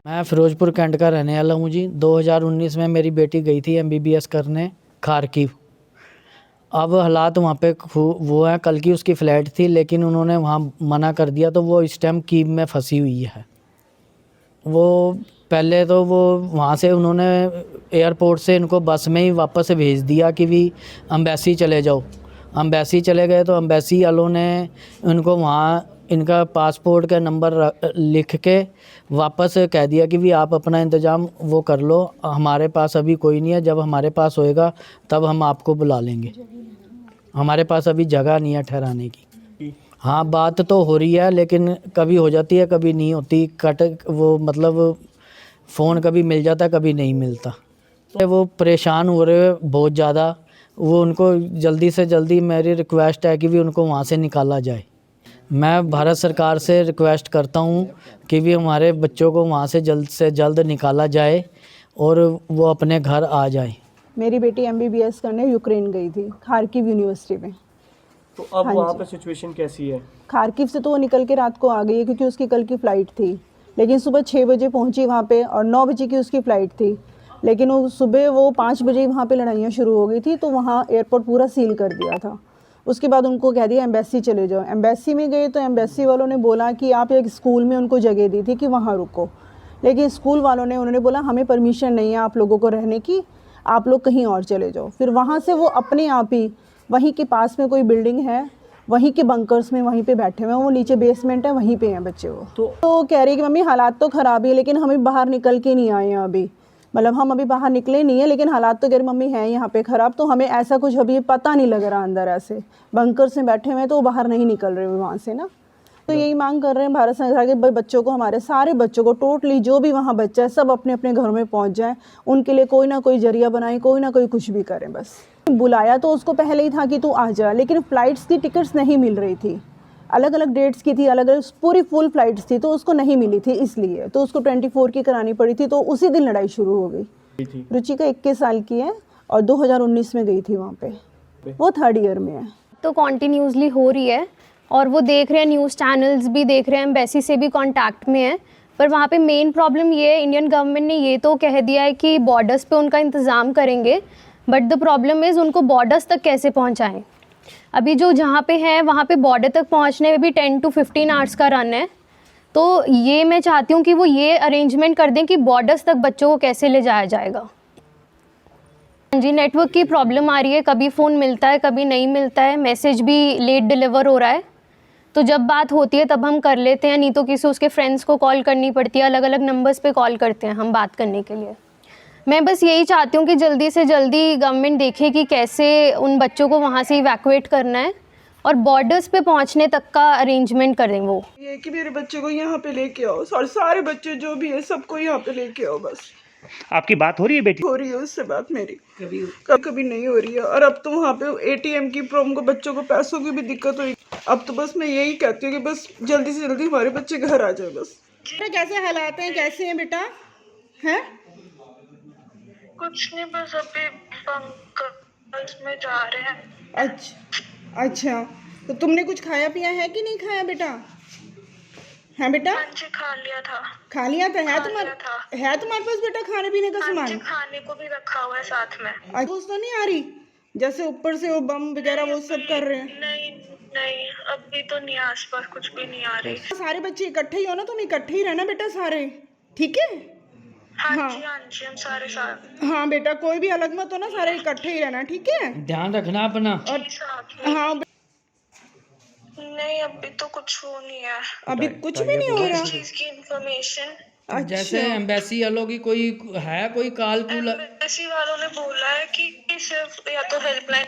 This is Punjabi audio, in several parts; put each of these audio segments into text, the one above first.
मैं फिरोजपुर कैंट का रहने वाला हूँ जी। 2019 में मेरी बेटी गई थी MBBS करने खारकीव। अब हालात वहाँ पे वो है, कल की उसकी फ़्लाइट थी लेकिन उन्होंने वहाँ मना कर दिया, तो वो इस टाइम कीव में फंसी हुई है। वो पहले तो वो वहाँ से उन्होंने एयरपोर्ट से इनको बस में ही वापस भेज दिया कि भी अम्बेसी चले जाओ। अम्बेसी चले गए तो अम्बेसी वालों ने इनको वहाँ इनका पासपोर्ट का नंबर लिख के वापस कह दिया कि भी आप अपना इंतज़ाम वो कर लो, हमारे पास अभी कोई नहीं है, जब हमारे पास होएगा तब हम आपको बुला लेंगे, हमारे पास अभी जगह नहीं है ठहराने की। हाँ, बात तो हो रही है लेकिन कभी हो जाती है कभी नहीं होती, कट वो मतलब फ़ोन कभी मिल जाता है कभी नहीं मिलता। तो वो परेशान हो रहे हैं बहुत ज़्यादा। वो उनको जल्दी से जल्दी मेरी रिक्वेस्ट है कि भी उनको वहाँ से निकाला जाए। मैं भारत सरकार से रिक्वेस्ट करता हूँ कि भी हमारे बच्चों को वहाँ से जल्द निकाला जाए और वो अपने घर आ जाए। मेरी बेटी MBBS करने यूक्रेन गई थी, खारकीव यूनिवर्सिटी में। तो अब हाँ वहाँ जी। पे सिचुएशन कैसी है? खारकीव से तो वो निकल के रात को आ गई है क्योंकि उसकी कल की फ़्लाइट थी, लेकिन सुबह 6 बजे पहुंची वहाँ पे और 9 बजे की उसकी फ़्लाइट थी। लेकिन वो सुबह 5 बजे वहाँ पे लड़ाइयाँ शुरू हो गई थी, तो वहाँ एयरपोर्ट पूरा सील कर दिया था। उसके बाद उनको कह दिया एम्बेसी चले जाओ। एम्बेसी में गए तो एम्बेसी वालों ने बोला कि आप एक स्कूल में उनको जगह दी थी कि वहाँ रुको, लेकिन स्कूल वालों ने उन्होंने बोला हमें परमिशन नहीं है आप लोगों को रहने की, आप लोग कहीं और चले जाओ। फिर वहाँ से वो अपने आप ही वहीं के पास में कोई बिल्डिंग है, वहीं के बंकर्स में वहीं पे बैठे हुए हैं, वो नीचे बेसमेंट है वहीं पे हैं बच्चे। वो तो कह रही है कि मम्मी हालात तो ख़राब ही है लेकिन हमें बाहर निकल के नहीं आए हैं अभी, मतलब हम अभी बाहर निकले नहीं है लेकिन हालात तो कह रही मम्मी हैं यहाँ पे ख़राब, तो हमें ऐसा कुछ अभी पता नहीं लग रहा अंदर, ऐसे बंकर्स में बैठे हुए हैं तो वो बाहर नहीं निकल रहे वहाँ से ना। तो यही मांग कर रहे हैं भारत सरकार के बच्चों को, हमारे सारे बच्चों को टोटली जो भी वहाँ बच्चा है सब अपने अपने घरों में पहुँच जाएँ, उनके लिए कोई ना कोई जरिया बनाएं, कोई ना कोई कुछ भी करें। बस बुलाया तो उसको पहले ही था कि तू आ जा, लेकिन फ़्लाइट्स की टिकट्स नहीं मिल रही थी, अलग अलग डेट्स की थी, अलग अलग पूरी फुल फ्लाइट्स थी, तो उसको नहीं मिली थी, इसलिए तो उसको 24 की करानी पड़ी थी। तो उसी दिन लड़ाई शुरू हो गई। रुचिका 21 साल की है और 2019 में गई थी वहाँ पे, वो 3rd ईयर में है। तो कॉन्टीन्यूसली हो रही है और वो देख रहे हैं, न्यूज़ चैनल्स भी देख रहे हैं, एम्बेसी से भी कांटेक्ट में है। पर वहाँ पे मेन प्रॉब्लम ये है, इंडियन गवर्नमेंट ने ये तो कह दिया है कि बॉर्डर्स पे उनका इंतज़ाम करेंगे, बट द प्रॉब्लम इज़ उनको बॉर्डर्स तक कैसे पहुँचाएँ। अभी जो जहाँ पे हैं वहाँ पे बॉर्डर तक पहुँचने में भी 10 to 15 आवर्स का रन है। तो ये मैं चाहती हूँ कि वो ये अरेंजमेंट कर दें कि बॉर्डर्स तक बच्चों को कैसे ले जाया जाएगा। जी, नेटवर्क की प्रॉब्लम आ रही है, कभी फ़ोन मिलता है कभी नहीं मिलता है, मैसेज भी लेट डिलीवर हो रहा है। तो जब बात होती है तब हम कर लेते हैं, नहीं तो किसी उसके फ्रेंड्स को कॉल करनी पड़ती है, अलग अलग नंबर्स पे कॉल करते हैं हम बात करने के लिए। मैं बस यही चाहती हूँ कि जल्दी से जल्दी गवर्नमेंट देखे कि कैसे उन बच्चों को वहाँ से इवैक्यूएट करना है और बॉर्डर्स पे पहुँचने तक का अरेंजमेंट करें। वो ये कि मेरे बच्चे को यहाँ पे लेके आओ, और सारे बच्चे जो भी है सबको यहाँ पे लेके आओ। बस आपकी बात हो रही है बेटी? हो रही है उससे बात मेरी, कभी नहीं हो रही है। और अब तो वहाँ पे ATM की प्रॉब्लम को, बच्चों को पैसों की भी दिक्कत हुई। अब तो बस मैं यही कहती हूँ कि बस जल्दी से जल्दी हमारे बच्चे घर आ जाए। बस कैसे हालात हैं, कैसे हैं बेटा? हैं कुछ नहीं, बस अभी बंकर्स में जा रहे हैं। अच्छा, तो तुमने कुछ खाया पिया है कि नहीं खाया बेटा? है बेटा? हाँ जी, खा लिया था। खा लिया था? है तुम्हारे पास बेटा खाने पीने का सामान? हाँ जी, खाने को भी रखा हुआ है साथ में। तो नहीं आ रही जैसे ऊपर से वो बम वगैरह वो सब कर रहे हैं? नहीं अभी तो नहीं, आसपास कुछ भी नहीं आ रही। सारे बच्चे इकट्ठे ही हो ना, तुम इकट्ठे ही रहना बेटा सारे, ठीक है? हाँ जी हम सारे साथ। हाँ बेटा, कोई भी अलग मत हो ना, सारे इकट्ठे ही रहना, ठीक है? ध्यान रखना अपना। और हाँ नहीं अभी तो कुछ हो नहीं है, अभी कुछ भी नहीं हो रहा। चीज की इंफॉर्मेशन जैसे एम्बेसी वालों की कोई है कोई कॉल कूल? एम्बेसी वालों ने बोला है कि सिर्फ या तो हेल्पलाइन।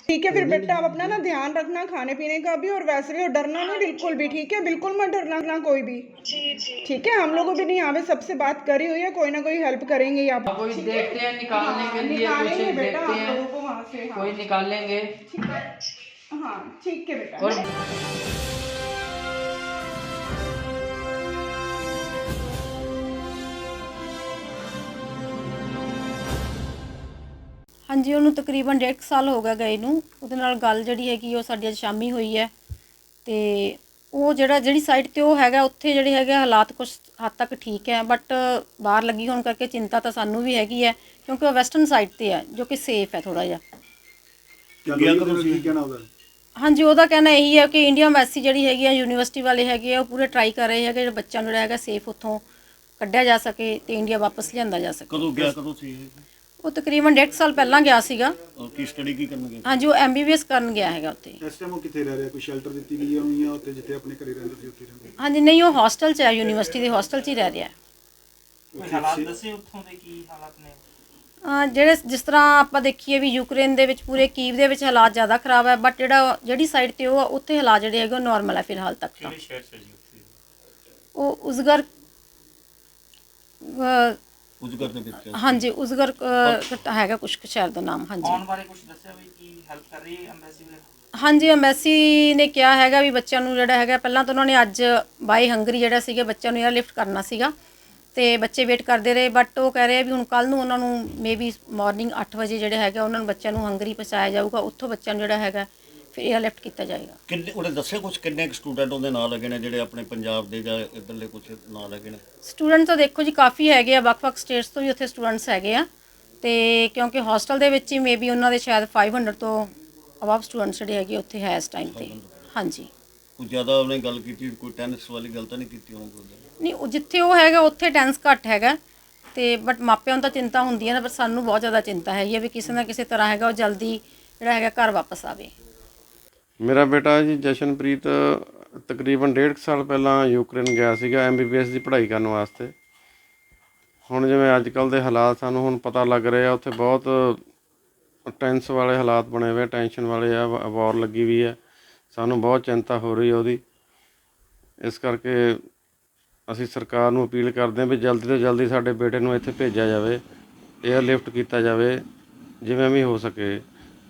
ठीक है फिर बेटा, आप अपना ना ध्यान रखना खाने पीने का भी, और वैसे भी, और डरना नहीं बिल्कुल भी, ठीक है? बिल्कुल मत डरना कोई भी। जी ठीक है, हम लोगों भी नहीं, यहाँ पे सबसे बात करी हुई है, कोई ना कोई हेल्प करेंगे ही आप। कोई देखते हैं निकालने के लिए, कुछ देखते हैं कोई निकालेंगे। हाँ ठीक है बेटा। और हाँ जी, ਉਹਨੂੰ ਤਕਰੀਬਨ 1.5 ਸਾਲ ਹੋ ਗਿਆ ਗਏ ਨੂੰ। ਉਹਦੇ ਨਾਲ ਗੱਲ ਜਿਹੜੀ ਹੈਗੀ ਉਹ ਸਾਡੀ ਅੱਜ ਸ਼ਾਮੀ ਹੋਈ ਹੈ ਤੇ ਉਹ ਜਿਹੜੀ ਸਾਈਡ ਤੇ ਉਹ ਹੈਗਾ ਉੱਥੇ ਜਿਹੜੇ ਹੈਗੇ ਹਾਲਾਤ ਕੁਝ ਹੱਦ ਤੱਕ ਠੀਕ ਹੈ, ਬਟ ਬਾਹਰ ਲੱਗੀ ਹੋਣ ਕਰਕੇ ਚਿੰਤਾ ਤਾਂ ਸਾਨੂੰ ਵੀ ਹੈਗੀ ਹੈ, ਕਿਉਂਕਿ ਉਹ ਵੈਸਟਰਨ ਸਾਈਡ ਤੇ ਹੈ ਜੋ ਕਿ ਸੇਫ ਹੈ ਥੋੜਾ ਜਿਹਾ। ਹਾਂਜੀ, ਉਹਦਾ ਕਹਿਣਾ ਇਹੀ ਹੈ ਕਿ ਇੰਡੀਆ ਐਮਬੈਸੀ ਜਿਹੜੀ ਹੈਗੀ ਹੈ, ਯੂਨੀਵਰਸਿਟੀ ਵਾਲੇ ਹੈਗੇ ਆ, ਉਹ ਪੂਰੇ ਟਰਾਈ ਕਰ ਰਹੇ ਹੈਗੇ ਜਿਹੜੇ ਬੱਚਿਆਂ ਨੂੰ ਜਿਹੜਾ ਹੈਗਾ ਸੇਫ ਉੱਥੋਂ ਕੱਢਿਆ ਜਾ ਸਕੇ ਤੇ ਇੰਡੀਆ ਵਾਪਸ ਲਿਆਂਦਾ ਜਾ ਸਕੇ। ਕਦੋਂ ਸੀ ਉਹ ਤਕਰੀਬਨ 1.5 ਸਾਲ ਪਹਿਲਾਂ ਗਿਆ ਸੀਗਾ। ਕੀ ਸਟੱਡੀ ਕੀ ਕਰਨ ਗਿਆ? ਹਾਂਜੀ, ਉਹ MBBS ਕਰਨ ਗਿਆ ਹੈਗਾ ਉੱਥੇ। ਇਸ ਟਾਈਮ ਉਹ ਕਿੱਥੇ ਰਹਿ ਰਿਹਾ? ਕੋਈ ਸ਼ੈਲਟਰ ਦਿੱਤੀ ਗਈ ਹੋਈ ਆ ਉੱਥੇ ਜਿੱਥੇ ਆਪਣੇ ਘਰੇ ਰਹਿੰਦੇ ਸੀ ਉੱਥੇ ਰਹਿੰਦੇ? ਹਾਂਜੀ, ਨਹੀਂ, ਉਹ ਹੋਸਟਲ 'ਚ ਹੈ, ਯੂਨੀਵਰਸਿਟੀ ਦੇ ਹੋਸਟਲ 'ਚ ਹੀ ਰਹਿ ਰਿਹਾ। ਹਾਲਾਤ ਦੱਸੇ ਉੱਥੋਂ ਦੇ ਕੀ ਹਾਲਾਤ ਨੇ? ਜਿਹੜੇ ਜਿਸ ਤਰ੍ਹਾਂ ਆਪਾਂ ਦੇਖੀਏ ਵੀ ਯੂਕਰੇਨ ਦੇ ਵਿੱਚ ਪੂਰੇ ਕੀਵ ਦੇ ਵਿੱਚ ਹਾਲਾਤ ਜ਼ਿਆਦਾ ਖਰਾਬ ਹੈ, ਬਟ ਜਿਹੜੀ ਸਾਈਡ ਤੇ ਉਹ ਆ ਉੱਥੇ ਹਾਲਾਤ ਜਿਹੜੇ ਹੈਗੇ ਉਹ ਨੋਰਮਲ ਹੈ ਫਿਲਹਾਲ ਤੱਕ ਤਾਂ। ਕਿਹੜੇ ਸ਼ਹਿਰ 'ਚ ਜੀ ਉੱਥੇ? ਉਹ ਉਜ਼ਗਰ ਦੇ ਵਿੱਚ? ਹਾਂਜੀ, ਉਜ਼ਗਰ ਹੈਗਾ ਕੁਛ ਸ਼ਹਿਰ ਦਾ ਨਾਮ। ਹਾਂਜੀ, ਆਉਣ ਬਾਰੇ ਕੁਝ ਦੱਸਿਆ ਵੀ ਕੀ ਹੈਲਪ ਕਰ ਰਹੀ ਹੈ ਐਮਬੈਸੀ ਵਗੈਰਾ? ਹਾਂਜੀ, ਐਮਬੈਸੀ ਨੇ ਕਿਹਾ ਹੈਗਾ ਵੀ ਬੱਚਿਆਂ ਨੂੰ ਜਿਹੜਾ ਹੈਗਾ, ਪਹਿਲਾਂ ਤਾਂ ਉਹਨਾਂ ਨੇ ਅੱਜ ਬਾਈ ਹੰਗਰੀ ਜਿਹੜਾ ਸੀਗਾ ਬੱਚਿਆਂ ਨੂੰ 에ਅਰਲਿਫਟ ਕਰਨਾ ਸੀਗਾ ਤੇ ਬੱਚੇ ਵੇਟ ਕਰਦੇ ਰਹੇ, ਬਟ ਉਹ ਕਹਿ ਰਹੇ ਵੀ ਹੁਣ ਕੱਲ੍ਹ ਨੂੰ ਉਹਨਾਂ ਨੂੰ ਮੇਬੀ ਮਾਰਨਿੰਗ 8 ਵਜੇ ਜਿਹੜਾ ਹੈਗਾ ਉਹਨਾਂ ਨੂੰ ਬੱਚਿਆਂ ਨੂੰ ਹੰਗਰੀ ਪਹੁੰਚਾਇਆ ਜਾਊਗਾ, ਉੱਥੋਂ ਬੱਚਿਆਂ ਨੂੰ ਜਿਹੜਾ ਹੈਗਾ ਫਿਰ 에ਅਰਲਿਫਟ ਕੀਤਾ ਜਾਏਗਾ। ਕਿੰਨੇ ਉਹਨੇ ਦੱਸਿਆ ਕੁਝ ਕਿੰਨੇ ਸਟੂਡੈਂਟ ਉਹਦੇ ਨਾਲ ਹੈਗੇ ਨੇ ਜਿਹੜੇ ਆਪਣੇ ਪੰਜਾਬ ਦੇ ਜਾਂ ਇੱਧਰਲੇ ਕੁਝ ਨਾਲ ਹੈਗੇ ਨੇ? ਸਟੂਡੈਂਟ ਤਾਂ ਦੇਖੋ ਜੀ ਕਾਫੀ ਹੈਗੇ ਆ, ਵੱਖ-ਵੱਖ ਸਟੇਟਸ ਤੋਂ ਵੀ ਉੱਥੇ ਸਟੂਡੈਂਟਸ ਹੈਗੇ ਆ, ਤੇ ਕਿਉਂਕਿ ਹੋਸਟਲ ਦੇ ਵਿੱਚ ਹੀ ਮੇਬੀ ਉਹਨਾਂ ਦੇ ਸ਼ਾਇਦ 500 ਤੋਂ ਅਬਵ ਸਟੂਡੈਂਟਸ ਜਿਹੜੇ ਹੈਗੇ ਉੱਥੇ ਹੈ ਇਸ ਟਾਈਮ ਤੇ। ਹਾਂਜੀ, ਕੋਈ ਜ਼ਿਆਦਾ ਉਹਨੇ ਗੱਲ ਕੀਤੀ? ਕੋਈ ਟੈਨਿਸ ਵਾਲੀ ਗੱਲ ਤਾਂ ਨਹੀਂ ਕੀਤੀ ਉਹਨੇ? ਕੋਈ ਨਹੀਂ, ਉਹ ਜਿੱਥੇ ਉਹ ਹੈਗਾ ਉੱਥੇ ਟੈਂਸ ਘੱਟ ਹੈਗਾ ਤੇ ਬਟ ਮਾਪਿਆਂ ਨੂੰ ਤਾਂ ਚਿੰਤਾ ਹੁੰਦੀ ਹੈ ਨਾ, ਪਰ ਸਾਨੂੰ ਬਹੁਤ ਜ਼ਿਆਦਾ ਚਿੰਤਾ ਹੈਗੀ ਹੈ ਵੀ ਕਿਸੇ ਨਾ ਕਿਸੇ ਤਰ੍ਹਾਂ ਹੈਗਾ ਉਹ ਜਲਦੀ ਜਿਹੜਾ ਹੈਗਾ ਘਰ ਵਾਪਸ ਆਵੇ। ਮੇਰਾ ਬੇਟਾ ਜੀ ਜਸ਼ਨਪ੍ਰੀਤ ਤਕਰੀਬਨ 1.5 ਸਾਲ ਪਹਿਲਾਂ ਯੂਕਰੇਨ ਗਿਆ ਸੀਗਾ MBBS ਦੀ ਪੜ੍ਹਾਈ ਕਰਨ ਵਾਸਤੇ। ਹੁਣ ਜਿਵੇਂ ਅੱਜ ਕੱਲ੍ਹ ਦੇ ਹਾਲਾਤ ਸਾਨੂੰ ਹੁਣ ਪਤਾ ਲੱਗ ਰਿਹਾ, ਉੱਥੇ ਬਹੁਤ ਟੈਂਸ ਵਾਲੇ ਹਾਲਾਤ ਬਣੇ ਹੋਏ, ਟੈਨਸ਼ਨ ਵਾਲੇ ਆ, ਵਾਰ ਲੱਗੀ ਵੀ ਹੈ। ਸਾਨੂੰ ਬਹੁਤ ਚਿੰਤਾ ਹੋ ਰਹੀ ਉਹਦੀ। ਇਸ ਕਰਕੇ ਅਸੀਂ ਸਰਕਾਰ ਨੂੰ ਅਪੀਲ ਕਰਦੇ ਹਾਂ ਵੀ ਜਲਦੀ ਤੋਂ ਜਲਦੀ ਸਾਡੇ ਬੇਟੇ ਨੂੰ ਇੱਥੇ ਭੇਜਿਆ ਜਾਵੇ, 에ਅਰਲਿਫਟ ਕੀਤਾ ਜਾਵੇ ਜਿਵੇਂ ਵੀ ਹੋ ਸਕੇ,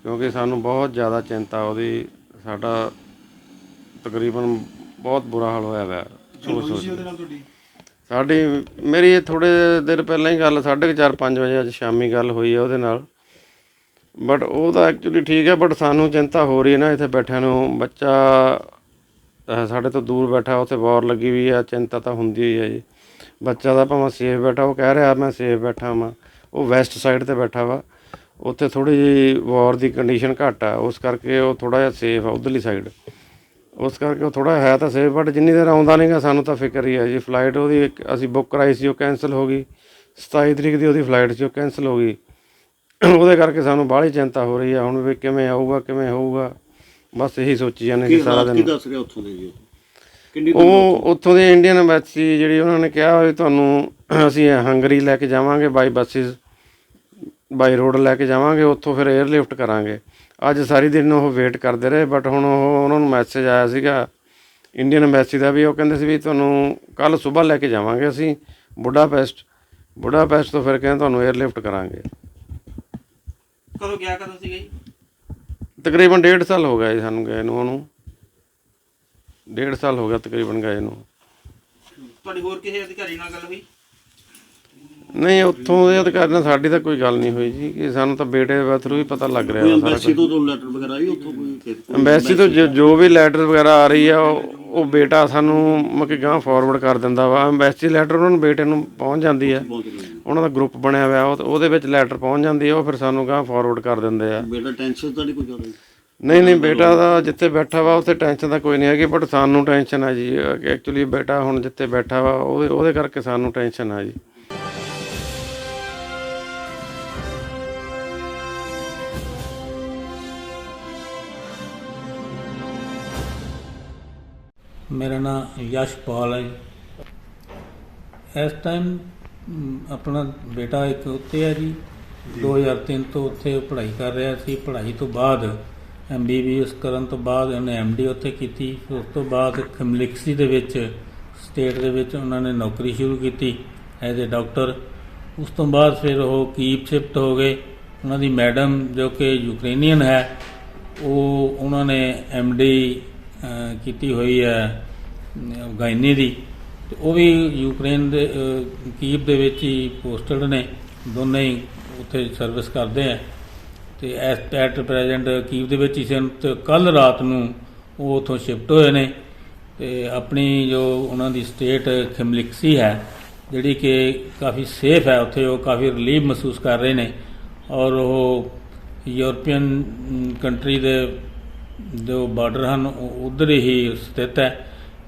ਕਿਉਂਕਿ ਸਾਨੂੰ ਬਹੁਤ ਜ਼ਿਆਦਾ ਚਿੰਤਾ ਉਹਦੀ। ਸਾਡਾ ਤਕਰੀਬਨ ਬਹੁਤ ਬੁਰਾ ਹਾਲ ਹੋਇਆ ਹੋਇਆ ਸਾਡੀ। ਮੇਰੀ ਥੋੜ੍ਹੇ ਦੇਰ ਪਹਿਲਾਂ ਹੀ ਗੱਲ 4:30-5 ਵਜੇ ਅੱਜ ਸ਼ਾਮੀ ਗੱਲ ਹੋਈ ਹੈ ਉਹਦੇ ਨਾਲ, ਬਟ ਉਹ ਤਾਂ ਐਕਚੁਅਲੀ ਠੀਕ ਹੈ, ਬਟ ਸਾਨੂੰ ਚਿੰਤਾ ਹੋ ਰਹੀ ਹੈ ਨਾ ਇੱਥੇ ਬੈਠਿਆਂ ਨੂੰ। ਬੱਚਾ ਸਾਡੇ ਤੋਂ ਦੂਰ ਬੈਠਾ, ਉੱਥੇ ਵਾਰ ਲੱਗੀ ਵੀ ਆ, ਚਿੰਤਾ ਤਾਂ ਹੁੰਦੀ ਹੀ ਹੈ ਜੀ। ਬੱਚਾ ਤਾਂ ਭਾਵੇਂ ਸੇਫ ਬੈਠਾ, ਉਹ ਕਹਿ ਰਿਹਾ ਮੈਂ ਸੇਫ ਬੈਠਾ ਵਾਂ, ਉਹ ਵੈਸਟ ਸਾਈਡ 'ਤੇ ਬੈਠਾ ਵਾ, ਉੱਥੇ ਥੋੜ੍ਹੀ ਜਿਹੀ ਵਾਰ ਦੀ ਕੰਡੀਸ਼ਨ ਘੱਟ ਆ, ਉਸ ਕਰਕੇ ਉਹ ਥੋੜ੍ਹਾ ਜਿਹਾ ਸੇਫ ਆ ਉੱਧਰਲੀ ਸਾਈਡ, ਉਸ ਕਰਕੇ ਉਹ ਥੋੜ੍ਹਾ ਹੈ ਤਾਂ ਸੇਫ, ਬਟ ਜਿੰਨੀ ਦੇਰ ਆਉਂਦਾ ਨਹੀਂ ਗਾ ਸਾਨੂੰ ਤਾਂ ਫਿਕਰ ਹੀ ਹੈ ਜੀ। ਫਲਾਈਟ ਉਹਦੀ ਅਸੀਂ ਬੁੱਕ ਕਰਾਈ ਸੀ, ਉਹ ਕੈਂਸਲ ਹੋ ਗਈ। 27 ਤਰੀਕ ਦੀ ਉਹਦੀ ਫਲਾਈਟ ਸੀ, ਉਹ ਕੈਂਸਲ ਹੋ ਗਈ। ਉਹਦੇ ਕਰਕੇ ਸਾਨੂੰ ਬਾਹਲੀ ਚਿੰਤਾ ਹੋ ਰਹੀ ਆ ਹੁਣ ਵੀ ਕਿਵੇਂ ਆਊਗਾ, ਕਿਵੇਂ ਹੋਊਗਾ, ਬਸ ਇਹੀ ਸੋਚੀ ਜਾਂਦੇ ਸੀ ਸਾਰਾ ਦਿਨ। ਦੱਸ ਰਿਹਾ ਉੱਥੋਂ ਦੇ ਜੀ? ਉਹ ਉੱਥੋਂ ਦੀ ਇੰਡੀਅਨ ਐਮਬੈਸੀ ਜਿਹੜੀ ਉਹਨਾਂ ਨੇ ਕਿਹਾ ਵੀ ਤੁਹਾਨੂੰ ਅਸੀਂ ਹੰਗਰੀ ਲੈ ਕੇ ਜਾਵਾਂਗੇ, ਬਾਈ ਰੋਡ ਲੈ ਕੇ ਜਾਵਾਂਗੇ, ਉੱਥੋਂ ਫਿਰ 에ਅਰਲਿਫਟ ਕਰਾਂਗੇ। ਅੱਜ ਸਾਰੀ ਦਿਨ ਉਹ ਵੇਟ ਕਰਦੇ ਰਹੇ, ਬਟ ਹੁਣ ਉਹਨਾਂ ਨੂੰ ਮੈਸੇਜ ਆਇਆ ਸੀਗਾ ਇੰਡੀਅਨ ਐਮਬੈਸੀ ਦਾ ਵੀ, ਉਹ ਕਹਿੰਦੇ ਸੀ ਵੀ ਤੁਹਾਨੂੰ ਕੱਲ੍ਹ ਸੁਬਾਹ ਲੈ ਕੇ ਜਾਵਾਂਗੇ ਅਸੀਂ ਬੁਡਾਪੈਸਟ ਤੋਂ, ਫਿਰ ਕਹਿੰਦੇ ਤੁਹਾਨੂੰ 에ਅਰਲਿਫਟ ਕਰਾਂਗੇ। ਕਦੋਂ ਗਿਆ, ਕਦੋਂ ਸੀਗਾ ਜੀ? ਤਕਰੀਬਨ 1.5 ਸਾਲ ਹੋ ਗਿਆ ਜੀ ਸਾਨੂੰ ਗਏ ਨੂੰ, ਉਹਨੂੰ 1.5 ਸਾਲ ਹੋ ਗਿਆ ਤਕਰੀਬਨ ਗਏ ਨੂੰ। ਤੁਹਾਡੀ ਹੋਰ ਕਿਸੇ ਅਧਿਕਾਰੀ ਨਾਲ ਗੱਲ ਹੋਈ? ਨਹੀਂ, ਉੱਥੋਂ ਦੇ ਅਧਿਕਾਰੀ ਨਾਲ ਸਾਡੀ ਤਾਂ ਕੋਈ ਗੱਲ ਨਹੀਂ ਹੋਈ ਜੀ, ਕਿ ਸਾਨੂੰ ਤਾਂ ਬੇਟੇ ਦੇ ਥਰੂ ਹੀ ਪਤਾ ਲੱਗ ਰਿਹਾ ਸਾਰਾ ਐਮਬੈਸੀ ਤੋਂ ਲੈਟਰ ਵਗੈਰਾ ਆਈ ਉੱਥੋਂ? ਕੋਈ ਐਮਬੈਸੀ ਤੋਂ ਜੋ ਵੀ ਲੈਟਰ ਵਗੈਰਾ ਆ ਰਹੀ ਆ ਉਹ ਬੇਟਾ ਸਾਨੂੰ ਮਤਲਬ ਗਾਂਹ ਫਾਰਵਰਡ ਕਰ ਦਿੰਦਾ ਵਾ। ਐਮਬੈਸੀ ਲੈਟਰ ਉਹਨਾਂ ਨੂੰ ਬੇਟੇ ਨੂੰ ਪਹੁੰਚ ਜਾਂਦੀ ਹੈ, ਉਹਨਾਂ ਦਾ ਗਰੁੱਪ ਬਣਿਆ ਹੋਇਆ, ਉਹਦੇ ਵਿੱਚ ਲੈਟਰ ਪਹੁੰਚ ਜਾਂਦੀ ਹੈ, ਉਹ ਫਿਰ ਸਾਨੂੰ ਗਾਂਹ ਫਾਰਵਰਡ ਕਰ ਦਿੰਦੇ ਆ। ਬੇਟਾ ਟੈਨਸ਼ਨ ਤਾਂ ਨਹੀਂ ਕੋਈ ਜ਼ਿਆਦਾ? ਨਹੀਂ, ਬੇਟਾ ਦਾ ਜਿੱਥੇ ਬੈਠਾ ਵਾ ਉੱਥੇ ਟੈਨਸ਼ਨ ਤਾਂ ਕੋਈ ਨਹੀਂ ਹੈਗੀ, ਬਟ ਸਾਨੂੰ ਟੈਨਸ਼ਨ ਆ ਜੀ। ਐਕਚੁਅਲੀ ਬੇਟਾ ਹੁਣ ਜਿੱਥੇ ਬੈਠਾ ਵਾ ਉਹਦੇ ਕਰਕੇ ਸਾਨੂੰ ਟੈਨਸ਼ਨ ਆ ਜੀ। ਮੇਰਾ ਨਾਮ ਯਸ਼ਪਾਲ ਹੈ ਜੀ। ਇਸ ਟਾਈਮ ਆਪਣਾ ਬੇਟਾ ਇੱਕ ਉੱਥੇ ਹੈ ਜੀ, 2003 ਤੋਂ ਉੱਥੇ ਪੜ੍ਹਾਈ ਕਰ ਰਿਹਾ ਸੀ। ਪੜ੍ਹਾਈ ਤੋਂ ਬਾਅਦ MBBS ਕਰਨ ਤੋਂ ਬਾਅਦ ਉਹਨੇ MD ਉੱਥੇ ਕੀਤੀ। ਉਸ ਤੋਂ ਬਾਅਦ ਖਮਲਿਕਸੀ ਦੇ ਵਿੱਚ ਸਟੇਟ ਦੇ ਵਿੱਚ ਉਹਨਾਂ ਨੇ ਨੌਕਰੀ ਸ਼ੁਰੂ ਕੀਤੀ ਐਜ਼ ਏ ਡਾਕਟਰ। ਉਸ ਤੋਂ ਬਾਅਦ ਫਿਰ ਉਹ ਕੀਵ ਸ਼ਿਫਟ ਹੋ ਗਏ। ਉਹਨਾਂ ਦੀ ਮੈਡਮ ਜੋ ਕਿ ਯੂਕਰੇਨੀਅਨ ਹੈ, ਉਹਨਾਂ ਨੇ MD ਕੀਤੀ ਹੋਈ ਹੈ ਗਾਇਨੀ ਦੀ, ਅਤੇ ਉਹ ਵੀ ਯੂਕਰੇਨ ਦੇ ਕੀਵ ਦੇ ਵਿੱਚ ਹੀ ਪੋਸਟਡ ਨੇ, ਦੋਨੇ ਹੀ ਉੱਥੇ ਸਰਵਿਸ ਕਰਦੇ ਹੈ ਅਤੇ ਐਟ ਪ੍ਰੈਜੈਂਟ ਕੀਵ ਦੇ ਵਿੱਚ ਹੀ ਸਨ। ਅਤੇ ਕੱਲ੍ਹ ਰਾਤ ਨੂੰ ਉਹ ਉੱਥੋਂ ਸ਼ਿਫਟ ਹੋਏ ਨੇ ਤੇ ਆਪਣੀ ਜੋ ਉਹਨਾਂ ਦੀ ਸਟੇਟ ਖਿਮਲਿਕਸੀ ਹੈ ਜਿਹੜੀ ਕਿ ਕਾਫੀ ਸੇਫ ਹੈ, ਉੱਥੇ ਉਹ ਕਾਫੀ ਰਿਲੀਫ ਮਹਿਸੂਸ ਕਰ ਰਹੇ ਨੇ। ਔਰ ਉਹ ਯੂਰਪੀਅਨ ਕੰਟਰੀ ਦੇ ਜੋ ਬਾਰਡਰ ਹਨ ਉਧਰ ਹੀ ਸਥਿਤ ਹੈ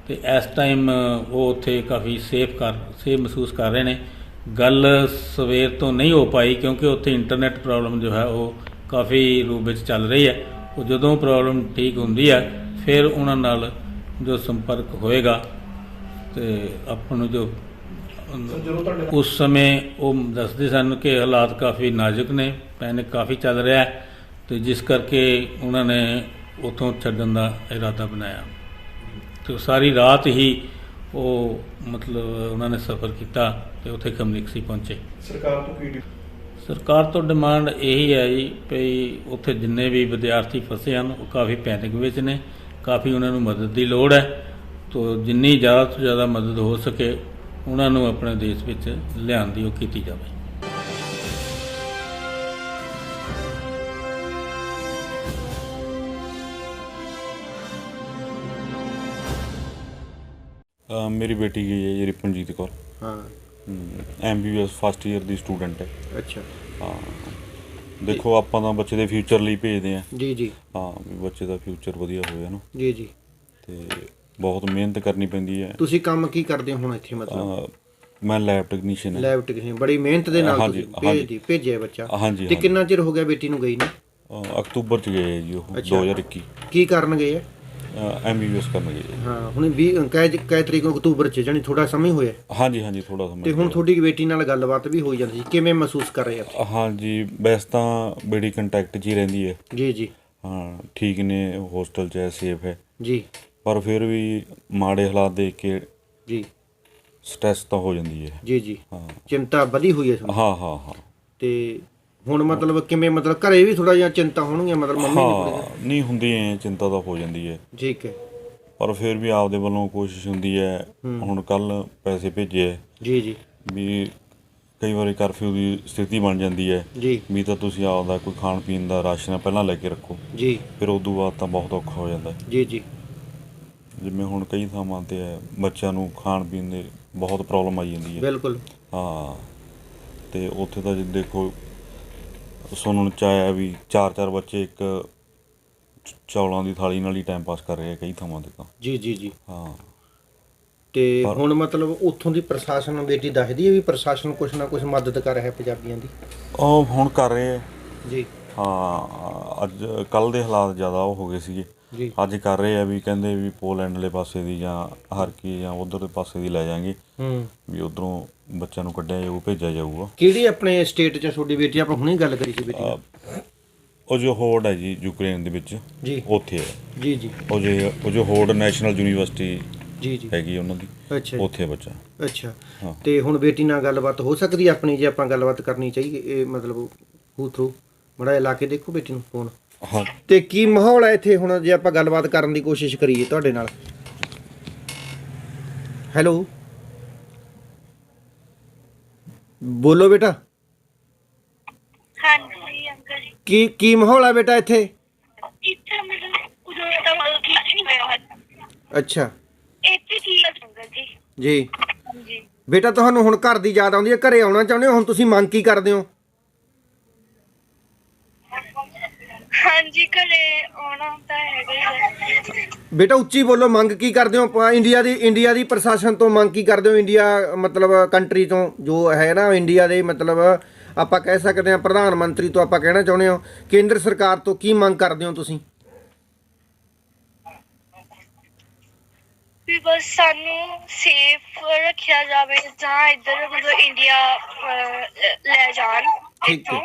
ਤੇ ਇਸ ਟਾਈਮ ਉਹ ਉੱਥੇ ਕਾਫੀ ਸੇਫ ਮਹਿਸੂਸ ਕਰ ਰਹੇ ਨੇ। ਗੱਲ ਸਵੇਰ ਤੋਂ ਨਹੀਂ ਹੋ ਪਾਈ ਕਿਉਂਕਿ ਉੱਥੇ ਇੰਟਰਨੈਟ ਪ੍ਰੋਬਲਮ ਜੋ ਹੈ ਉਹ ਕਾਫੀ ਰੂਪ ਵਿੱਚ ਚੱਲ ਰਹੀ ਹੈ। ਉਹ ਜਦੋਂ ਪ੍ਰੋਬਲਮ ਠੀਕ ਹੁੰਦੀ ਹੈ ਫਿਰ ਉਹਨਾਂ ਨਾਲ ਜੋ ਸੰਪਰਕ ਹੋਏਗਾ ਤੇ ਆਪਾਂ ਨੂੰ ਜੋ ਉਸ ਸਮੇਂ ਉਹ ਦੱਸਦੇ ਸਨ ਕਿ ਹਾਲਾਤ ਕਾਫੀ ਨਾਜ਼ੁਕ ਨੇ, ਪੈਨਿਕ ਕਾਫੀ ਚੱਲ ਰਿਹਾ ਹੈ ਤੇ ਜਿਸ ਕਰਕੇ ਉਹਨਾਂ ਨੇ ਉੱਥੋਂ ਛੱਡਣ ਦਾ ਇਰਾਦਾ ਬਣਾਇਆ ਤੇ ਸਾਰੀ ਰਾਤ ਹੀ ਉਹ ਮਤਲਬ ਉਹਨਾਂ ਨੇ ਸਫ਼ਰ ਕੀਤਾ ਤੇ ਉੱਥੇ ਖਮਲਿਕਸੀ ਪਹੁੰਚੇ। ਸਰਕਾਰ ਤੋਂ ਡਿਮਾਂਡ ਇਹੀ ਹੈ ਜੀ ਵੀ ਉੱਥੇ ਜਿੰਨੇ ਵੀ ਵਿਦਿਆਰਥੀ ਫਸੇ ਹਨ ਉਹ ਕਾਫੀ ਪੈਨਿਕ ਵਿੱਚ ਨੇ, ਕਾਫੀ ਉਹਨਾਂ ਨੂੰ ਮਦਦ ਦੀ ਲੋੜ ਹੈ। ਤੋਂ ਜਿੰਨੀ ਜ਼ਿਆਦਾ ਤੋਂ ਜ਼ਿਆਦਾ ਮਦਦ ਹੋ ਸਕੇ ਉਹਨਾਂ ਨੂੰ ਆਪਣੇ ਦੇਸ਼ ਵਿੱਚ ਲਿਆਉਣ ਦੀ ਉਹ ਕੀਤੀ ਜਾਵੇ। ਮੇਰੀ ਬੇਟੀ ਗਈ ਹੈ ਜੀ ਰਿਪਨਜੀਤ ਕੌਰ। ਹਾਂ MBBS ਫਸਟ ਈਅਰ ਦੀ ਸਟੂਡੈਂਟ ਹੈ। ਅੱਛਾ ਹਾਂ ਦੇਖੋ ਆਪਾਂ ਤਾਂ ਬੱਚੇ ਦੇ ਫਿਊਚਰ ਲਈ ਭੇਜਦੇ ਹਾਂ। ਜੀ ਜੀ ਹਾਂ ਵੀ ਬੱਚੇ ਦਾ ਫਿਊਚਰ ਵਧੀਆ ਹੋਵੇ ਨਾ। ਜੀ ਜੀ ਤੇ ਬਹੁਤ ਮਿਹਨਤ ਕਰਨੀ ਪੈਂਦੀ ਹੈ। ਤੁਸੀਂ ਕੰਮ ਕੀ ਕਰਦੇ ਹੋ ਹੁਣ ਇੱਥੇ ਮਤਲਬ? ਮੈਂ ਲੈਬ ਟੈਕਨੀਸ਼ੀਅਨ ਹਾਂ। ਲੈਬ ਟੈਕਨੀਸ਼ੀਅਨ ਬੜੀ ਮਿਹਨਤ ਦੇ ਨਾਲ ਤੁਸੀਂ ਭੇਜਿਆ ਬੱਚਾ। ਹਾਂਜੀ ਤੇ ਕਿੰਨਾ ਚਿਰ ਹੋ ਗਿਆ ਬੇਟੀ ਨੂੰ ਗਈ ਨੂੰ? ਅਕਤੂਬਰ ਚ ਗਏ ਜੀ ਉਹ 2021। ਕੀ ਕਰਨ ਗਏ ਆ? MBBS ਕਰਨ ਗਏ। ਹਾਂ ਹੁਣ 20 ਕੈ ਤਰੀਕ ਨੂੰ ਅਕਤੂਬਰ ਚ ਜਾਨੀ ਥੋੜਾ ਸਮਾਂ ਹੋਇਆ? ਹਾਂਜੀ ਥੋੜਾ ਸਮਾਂ। ਤੇ ਹੁਣ ਤੁਹਾਡੀ ਬੇਟੀ ਨਾਲ ਗੱਲਬਾਤ ਵੀ ਹੋਈ ਜਾਂਦੀ ਸੀ, ਕਿਵੇਂ ਮਹਿਸੂਸ ਕਰ ਰਹੇ ਆ? ਹਾਂਜੀ ਵੈਸੇ ਤਾਂ ਬੇਟੀ ਕੰਟੈਕਟ 'ਚ ਹੀ ਰਹਿੰਦੀ ਹੈ। ਜੀ ਜੀ ਹਾਂ ਠੀਕ ਨੇ, ਹੋਸਟਲ 'ਚ ਹੈ, ਸੇਫ ਹੈ ਜੀ। ਪਰ ਫਿਰ ਵੀ ਮਾੜੇ ਹਾਲਾਤ ਦੇਖ ਕੇ ਜੀ ਸਟ੍ਰੈਸ ਤਾਂ ਹੋ ਜਾਂਦੀ ਹੈ। ਜੀ ਜੀ ਹਾਂ ਚਿੰਤਾ ਵਧੀ ਹੋਈ ਹੈ? ਹਾਂ ਤੇ ਹੁਣ ਮਤਲਬ ਕਿਵੇਂ, ਮਤਲਬ ਘਰੇ ਵੀ ਥੋੜਾ ਜਿਹਾ ਚਿੰਤਾ ਹੋਣਗੀਆਂ ਮਤਲਬ ਮੰਮੀ ਹਾਂ ਨਹੀਂ ਹੁੰਦੀ ਹੈ, ਚਿੰਤਾ ਤਾਂ ਹੋ ਜਾਂਦੀ ਹੈ। ਠੀਕ ਹੈ। ਪਰ ਫਿਰ ਵੀ ਆਪਦੇ ਵੱਲੋਂ ਕੋਸ਼ਿਸ਼ ਹੁੰਦੀ ਹੈ। ਹੁਣ ਕੱਲ ਪੈਸੇ ਭੇਜੇ ਹੈ ਜੀ ਜੀ ਵੀ ਕਈ ਵਾਰੀ ਕਰਫਿਊ ਦੀ ਸਥਿਤੀ ਬਣ ਜਾਂਦੀ ਹੈ ਜੀ ਵੀ ਤਾਂ ਤੁਸੀਂ ਆਪਦਾ ਕੋਈ ਖਾਣ ਪੀਣ ਦਾ ਰਾਸ਼ਨ ਪਹਿਲਾਂ ਲੈ ਕੇ ਰੱਖੋ ਜੀ, ਫਿਰ ਉਦੋਂ ਬਾਅਦ ਤਾਂ ਬਹੁਤ ਔਖਾ ਹੋ ਜਾਂਦਾ। ਜੀ ਜੀ ਜਿਵੇਂ ਹੁਣ ਕਈ ਥਾਵਾਂ 'ਤੇ ਹੈ ਬੱਚਿਆਂ ਨੂੰ ਖਾਣ ਪੀਣ ਦੇ ਬਹੁਤ ਪ੍ਰੋਬਲਮ ਆਈ ਜਾਂਦੀ ਹੈ। ਬਿਲਕੁਲ ਹਾਂ ਤੇ ਉੱਥੇ ਤਾਂ ਜੇ ਦੇਖੋ ਸੁਣਨ 'ਚ ਆਇਆ ਵੀ 4 ਬੱਚੇ ਇੱਕ ਚੌਲਾਂ ਦੀ ਥਾਲੀ ਨਾਲ ਹੀ ਟਾਈਮ ਪਾਸ ਕਰ ਰਹੇ ਆ ਕਈ ਥਾਵਾਂ 'ਤੇ ਤਾਂ। ਜੀ ਜੀ ਜੀ ਹਾਂ ਤੇ ਹੁਣ ਮਤਲਬ ਉੱਥੋਂ ਦੀ ਪ੍ਰਸ਼ਾਸਨ ਬੇਟੀ ਦੱਸਦੀ ਹੈ ਵੀ ਪ੍ਰਸ਼ਾਸਨ ਕੁਛ ਨਾ ਕੁਛ ਮਦਦ ਕਰ ਰਿਹਾ ਪੰਜਾਬੀਆਂ ਦੀ? ਉਹ ਹੁਣ ਕਰ ਰਹੇ ਆ ਜੀ। ਹਾਂ ਅੱਜ ਕੱਲ੍ਹ ਦੇ ਹਾਲਾਤ ਜ਼ਿਆਦਾ ਉਹ ਹੋ ਗਏ ਸੀਗੇ ਜੀ। ਅੱਜ ਕਰ ਰਹੇ ਆ ਵੀ ਕਹਿੰਦੇ ਵੀ ਪੋਲੈਂਡ ਵਾਲੇ ਪਾਸੇ ਦੀ ਜਾਂ ਹਰਕੀ ਜਾਂ ਉਧਰ ਦੇ ਪਾਸੇ ਦੀ ਲੈ ਜਾਵਾਂਗੇ ਵੀ ਉਧਰੋਂ ਬੱਚਿਆਂ ਨੂੰ ਕੱਢਿਆ ਜਾਊ, ਭੇਜਿਆ ਜਾਊਗਾ। ਕਿਹੜੀ ਆਪਣੇ ਸਟੇਟ 'ਚ ਤੁਹਾਡੀ ਬੇਟੀ? ਆਪਾਂ ਹੁਣੇ ਗੱਲ ਕਰੀ ਸੀ ਬੇਟੀ ਦੀ। ਉਹ ਜੋ ਹੋਰਡ ਹੈ ਜੀ ਯੂਕਰੇਨ ਦੇ ਵਿੱਚ ਜੀ ਉੱਥੇ ਹੈ। ਜੀ ਜੀ ਉਹ ਜੋ ਹੋਰਡ ਨੈਸ਼ਨਲ ਯੂਨੀਵਰਸਿਟੀ ਜੀ ਜੀ ਹੈਗੀ ਉਹਨਾਂ ਦੀ, ਅੱਛਾ ਉੱਥੇ ਹੈ ਬੱਚਾ। ਅੱਛਾ ਹਾਂ। ਤੇ ਹੁਣ ਬੇਟੀ ਨਾਲ ਗੱਲਬਾਤ ਹੋ ਸਕਦੀ ਆਪਣੀ, ਜੇ ਆਪਾਂ ਗੱਲਬਾਤ ਕਰਨੀ ਚਾਹੀਏ ਇਹ ਮਤਲਬ ਹੂ ਥਰੂ ਬੜਾ ਲਾ ਕੇ ਦੇਖੋ ਬੇਟੀ ਨੂੰ ਫੋਨ। ਹਾਂ ਤੇ ਕੀ ਮਾਹੌਲ ਹੈ ਇੱਥੇ ਹੁਣ ਜੇ ਆਪਾਂ ਗੱਲਬਾਤ ਕਰਨ ਦੀ ਕੋਸ਼ਿਸ਼ ਕਰੀਏ ਤੁਹਾਡੇ ਨਾਲ? ਹੈਲੋ ਬੋਲੋ ਬੇਟਾ। ਹਾਂਜੀ ਅੰਕਲ ਜੀ। ਕੀ ਮਾਹੌਲ ਹੈ ਬੇਟਾ ਇੱਥੇ? ਇੱਥੇ ਮਤਲਬ ਕੁਝ ਤਾਂ ਮਤਲਬ ਠੀਕ ਨਹੀਂ ਹੋਇਆ ਹੈ। ਅੱਛਾ ਇੱਥੇ ਠੀਕ ਹੈ ਅੰਕਲ ਜੀ। ਜੀ ਹਾਂਜੀ ਬੇਟਾ ਤੁਹਾਨੂੰ ਹੁਣ ਘਰ ਦੀ ਯਾਦ ਆਉਂਦੀ ਹੈ, ਘਰੇ ਆਉਣਾ ਚਾਹੁੰਦੇ ਹੋ, ਹੁਣ ਤੁਸੀਂ ਮੰਗ ਕੀ ਕਰਦੇ ਹੋ? ਹਾਂਜੀ ਘਰੇ ਆਉਣਾ ਤਾਂ ਹੈਗਾ ਹੀ ਹੈ। ਬੇਟਾ ਉੱਚੀ ਬੋਲੋ, ਮੰਗ ਕੀ ਕਰਦੇ ਹੋ? ਇੰਡੀਆ ਦੀ ਪ੍ਰਸ਼ਾਸਨ ਤੋਂ ਮੰਗ ਕੀ ਕਰਦੇ ਹੋ? ਇੰਡੀਆ ਮਤਲਬ ਕੰਟਰੀ ਤੋਂ ਜੋ ਹੈ ਨਾ, ਇੰਡੀਆ ਦੇ ਮਤਲਬ ਆਪਾਂ ਕਹਿ ਸਕਦੇ ਹਾਂ ਪ੍ਰਧਾਨ ਮੰਤਰੀ ਤੋਂ ਆਪਾਂ ਕਹਿਣਾ ਚਾਹੁੰਦੇ ਹੋ, ਕੇਂਦਰ ਸਰਕਾਰ ਤੋਂ ਕੀ ਮੰਗ ਕਰਦੇ ਹੋ ਤੁਸੀਂ? ਵੀ ਬਸ ਸਾਨੂੰ ਸੇਫ ਰੱਖਿਆ ਜਾਵੇ ਜਾਂ ਇੱਧਰ ਮਤਲਬ ਇੰਡੀਆ ਲੈ ਜਾਣ। ਠੀਕ ਹੈ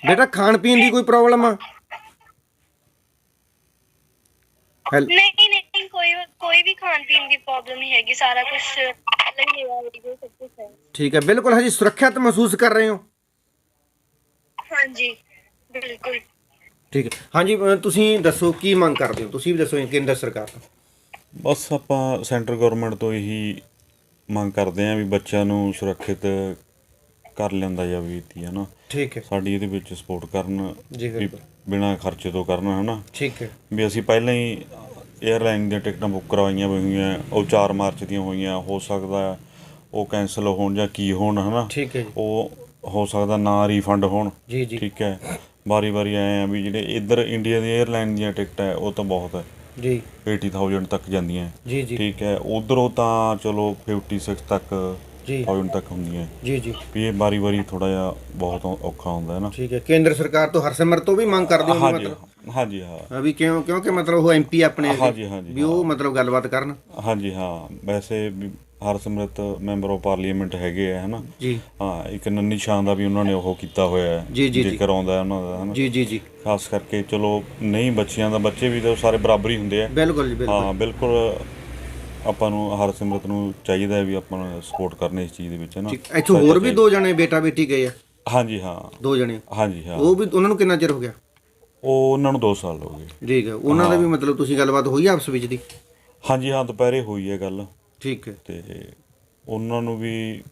ਬੇਟਾ। ਖਾਣ ਪੀਣ ਦੀ ਕੋਈ ਪ੍ਰੋਬਲਮ ਆ? ਨਹੀਂ ਨਹੀਂ ਕੋਈ ਵੀ ਖਾਣ ਪੀਣ ਦੀ ਪ੍ਰੋਬਲਮ ਨਹੀਂ ਹੈਗੀ, ਸਾਰਾ ਕੁਝ ਸਭ ਕੁਝ ਹੈ। ਠੀਕ ਹੈ ਬਿਲਕੁਲ। ਹਜੇ ਸੁਰੱਖਿਅਤ ਮਹਿਸੂਸ ਕਰ ਰਹੇ ਹੋ? ਹਾਂਜੀ ਬਿਲਕੁਲ। ਠੀਕ ਹੈ। ਹਾਂਜੀ ਤੁਸੀਂ ਦੱਸੋ ਕੀ ਮੰਗ ਕਰਦੇ ਹੋ? ਤੁਸੀਂ ਵੀ ਦੱਸੋ ਕੇਂਦਰ ਸਰਕਾਰ ਤੋਂ। ਬਸ ਆਪਾਂ ਸੈਂਟਰ ਗੌਰਮੈਂਟ ਤੋਂ ਇਹੀ ਮੰਗ ਕਰਦੇ ਹਾਂ ਵੀ ਬੱਚਿਆਂ ਨੂੰ ਸੁਰੱਖਿਅਤ ਕਰ ਲਿਆਂਦਾ ਜਾਵੇ ਹੈ ਨਾ। ਠੀਕ ਹੈ। ਸਾਡੀ ਇਹਦੇ ਵਿੱਚ ਸਪੋਰਟ ਕਰਨ ਜੀ ਵੀ ਬਿਨਾਂ ਖਰਚੇ ਤੋਂ ਕਰਨ ਹੈ ਨਾ। ਠੀਕ ਹੈ। ਵੀ ਅਸੀਂ ਪਹਿਲਾਂ ਹੀ 에ਅਰਲਾਈਨ ਦੀਆਂ ਟਿਕਟਾਂ ਬੁੱਕ ਕਰਵਾਈਆਂ ਹੋਈਆਂ ਉਹ 4 ਮਾਰਚ ਦੀਆਂ ਹੋਈਆਂ, ਹੋ ਸਕਦਾ ਉਹ ਕੈਂਸਲ ਹੋਣ ਜਾਂ ਕੀ ਹੋਣ, ਹੈ ਨਾ। ਠੀਕ ਹੈ ਜੀ। ਉਹ ਹੋ ਸਕਦਾ ਨਾ ਰੀਫੰਡ ਹੋਣ। ਜੀ ਜੀ ਠੀਕ ਹੈ, ਵਾਰੀ ਆਏ ਆ ਵੀ ਜਿਹੜੇ ਇੱਧਰ ਇੰਡੀਆ ਦੀ 에ਅਰਲਾਈਨ ਦੀਆਂ ਟਿਕਟਾਂ ਹੈ ਉਹ ਤਾਂ ਬਹੁਤ ਹੈ ਜੀ, 80,000 ਤੱਕ ਜਾਂਦੀਆਂ। ਜੀ ਜੀ ਠੀਕ ਹੈ, ਉੱਧਰੋਂ ਤਾਂ ਚਲੋ 56 ਤੱਕ ਜੀ 1000 ਤੱਕ ਹੁੰਦੀਆਂ। ਜੀ ਜੀ ਵੀ ਇਹ ਵਾਰੀ ਥੋੜ੍ਹਾ ਜਿਹਾ ਬਹੁਤ ਔਖਾ ਹੁੰਦਾ ਹੈ ਨਾ। ਠੀਕ ਹੈ। ਕੇਂਦਰ ਸਰਕਾਰ ਤੋਂ ਹਰਸਿਮਰਤ ਤੋਂ ਵੀ ਮੰਗ ਕਰਦੇ ਹੋ ਹਾਂਜੀ ਮਤਲਬ? ਹਾਂਜੀ ਹਾਂ ਵੀ ਕਿਉਂਕਿ ਮਤਲਬ ਉਹ MP ਆਪਣੇ ਹਾਂਜੀ ਹਾਂਜੀ ਵੀ ਉਹ ਮਤਲਬ ਗੱਲਬਾਤ ਕਰਨ। ਹਾਂਜੀ ਹਾਂ, ਵੈਸੇ ਵੀ ਹਰਸਿਮਰਤ ਮੈਂਬਰ ਆਫ ਪਾਰਲੀਮੈਂਟ ਹੈਗੇ ਆ, ਹੈ ਨਾ ਜੀ ਹਾਂ। ਇੱਕ ਨੰਨੀ ਸ਼ਾਨ ਦਾ ਵੀ ਉਹਨਾਂ ਨੇ ਉਹ ਕੀਤਾ ਹੋਇਆ ਹੈ, ਜੀ ਜੀ ਜ਼ਿਕਰ ਆਉਂਦਾ ਉਹਨਾਂ ਦਾ, ਹੈ ਨਾ। ਜੀ ਜੀ ਜੀ ਖਾਸ ਕਰਕੇ ਚਲੋ ਨਹੀਂ ਬੱਚਿਆਂ ਦਾ, ਬੱਚੇ ਵੀ ਤਾਂ ਸਾਰੇ ਬਰਾਬਰ ਹੀ ਹੁੰਦੇ ਆ। ਬਿਲਕੁਲ ਜੀ ਬਿਲਕੁਲ। ਹਾਂ ਬਿਲਕੁਲ, ਆਪਾਂ ਨੂੰ ਹਰਸਿਮਰਤ ਨੂੰ ਚਾਹੀਦਾ ਹੈ ਵੀ ਆਪਾਂ ਨੂੰ ਸਪੋਰਟ ਕਰਨੀ ਇਸ ਚੀਜ਼ ਦੇ ਵਿੱਚ, ਹੈ ਨਾ। ਇੱਥੋਂ ਹੋਰ ਵੀ 2 ਜਣੇ ਬੇਟਾ ਬੇਟੀ ਗਏ ਆ? ਹਾਂਜੀ ਹਾਂ 2 ਜਣੇ? ਹਾਂਜੀ ਹਾਂ। ਉਹ ਵੀ ਉਹਨਾਂ ਨੂੰ ਕਿੰਨਾ ਚਿਰ ਹੋ ਗਿਆ? ਉਹ ਉਹਨਾਂ ਨੂੰ 2 ਸਾਲ ਹੋ ਗਏ। ਠੀਕ ਹੈ। ਉਹਨਾਂ ਦਾ ਵੀ ਮਤਲਬ ਤੁਸੀਂ ਗੱਲਬਾਤ ਹੋਈ ਆਪਸ ਵਿੱਚ ਦੀ? ਹਾਂਜੀ ਹਾਂ, ਦੁਪਹਿਰੇ ਹੋਈ ਹੈ ਗੱਲ। ਠੀਕ ਹੈ। ਤੇ ਉਹਨਾਂ ਨੂੰ ਵੀ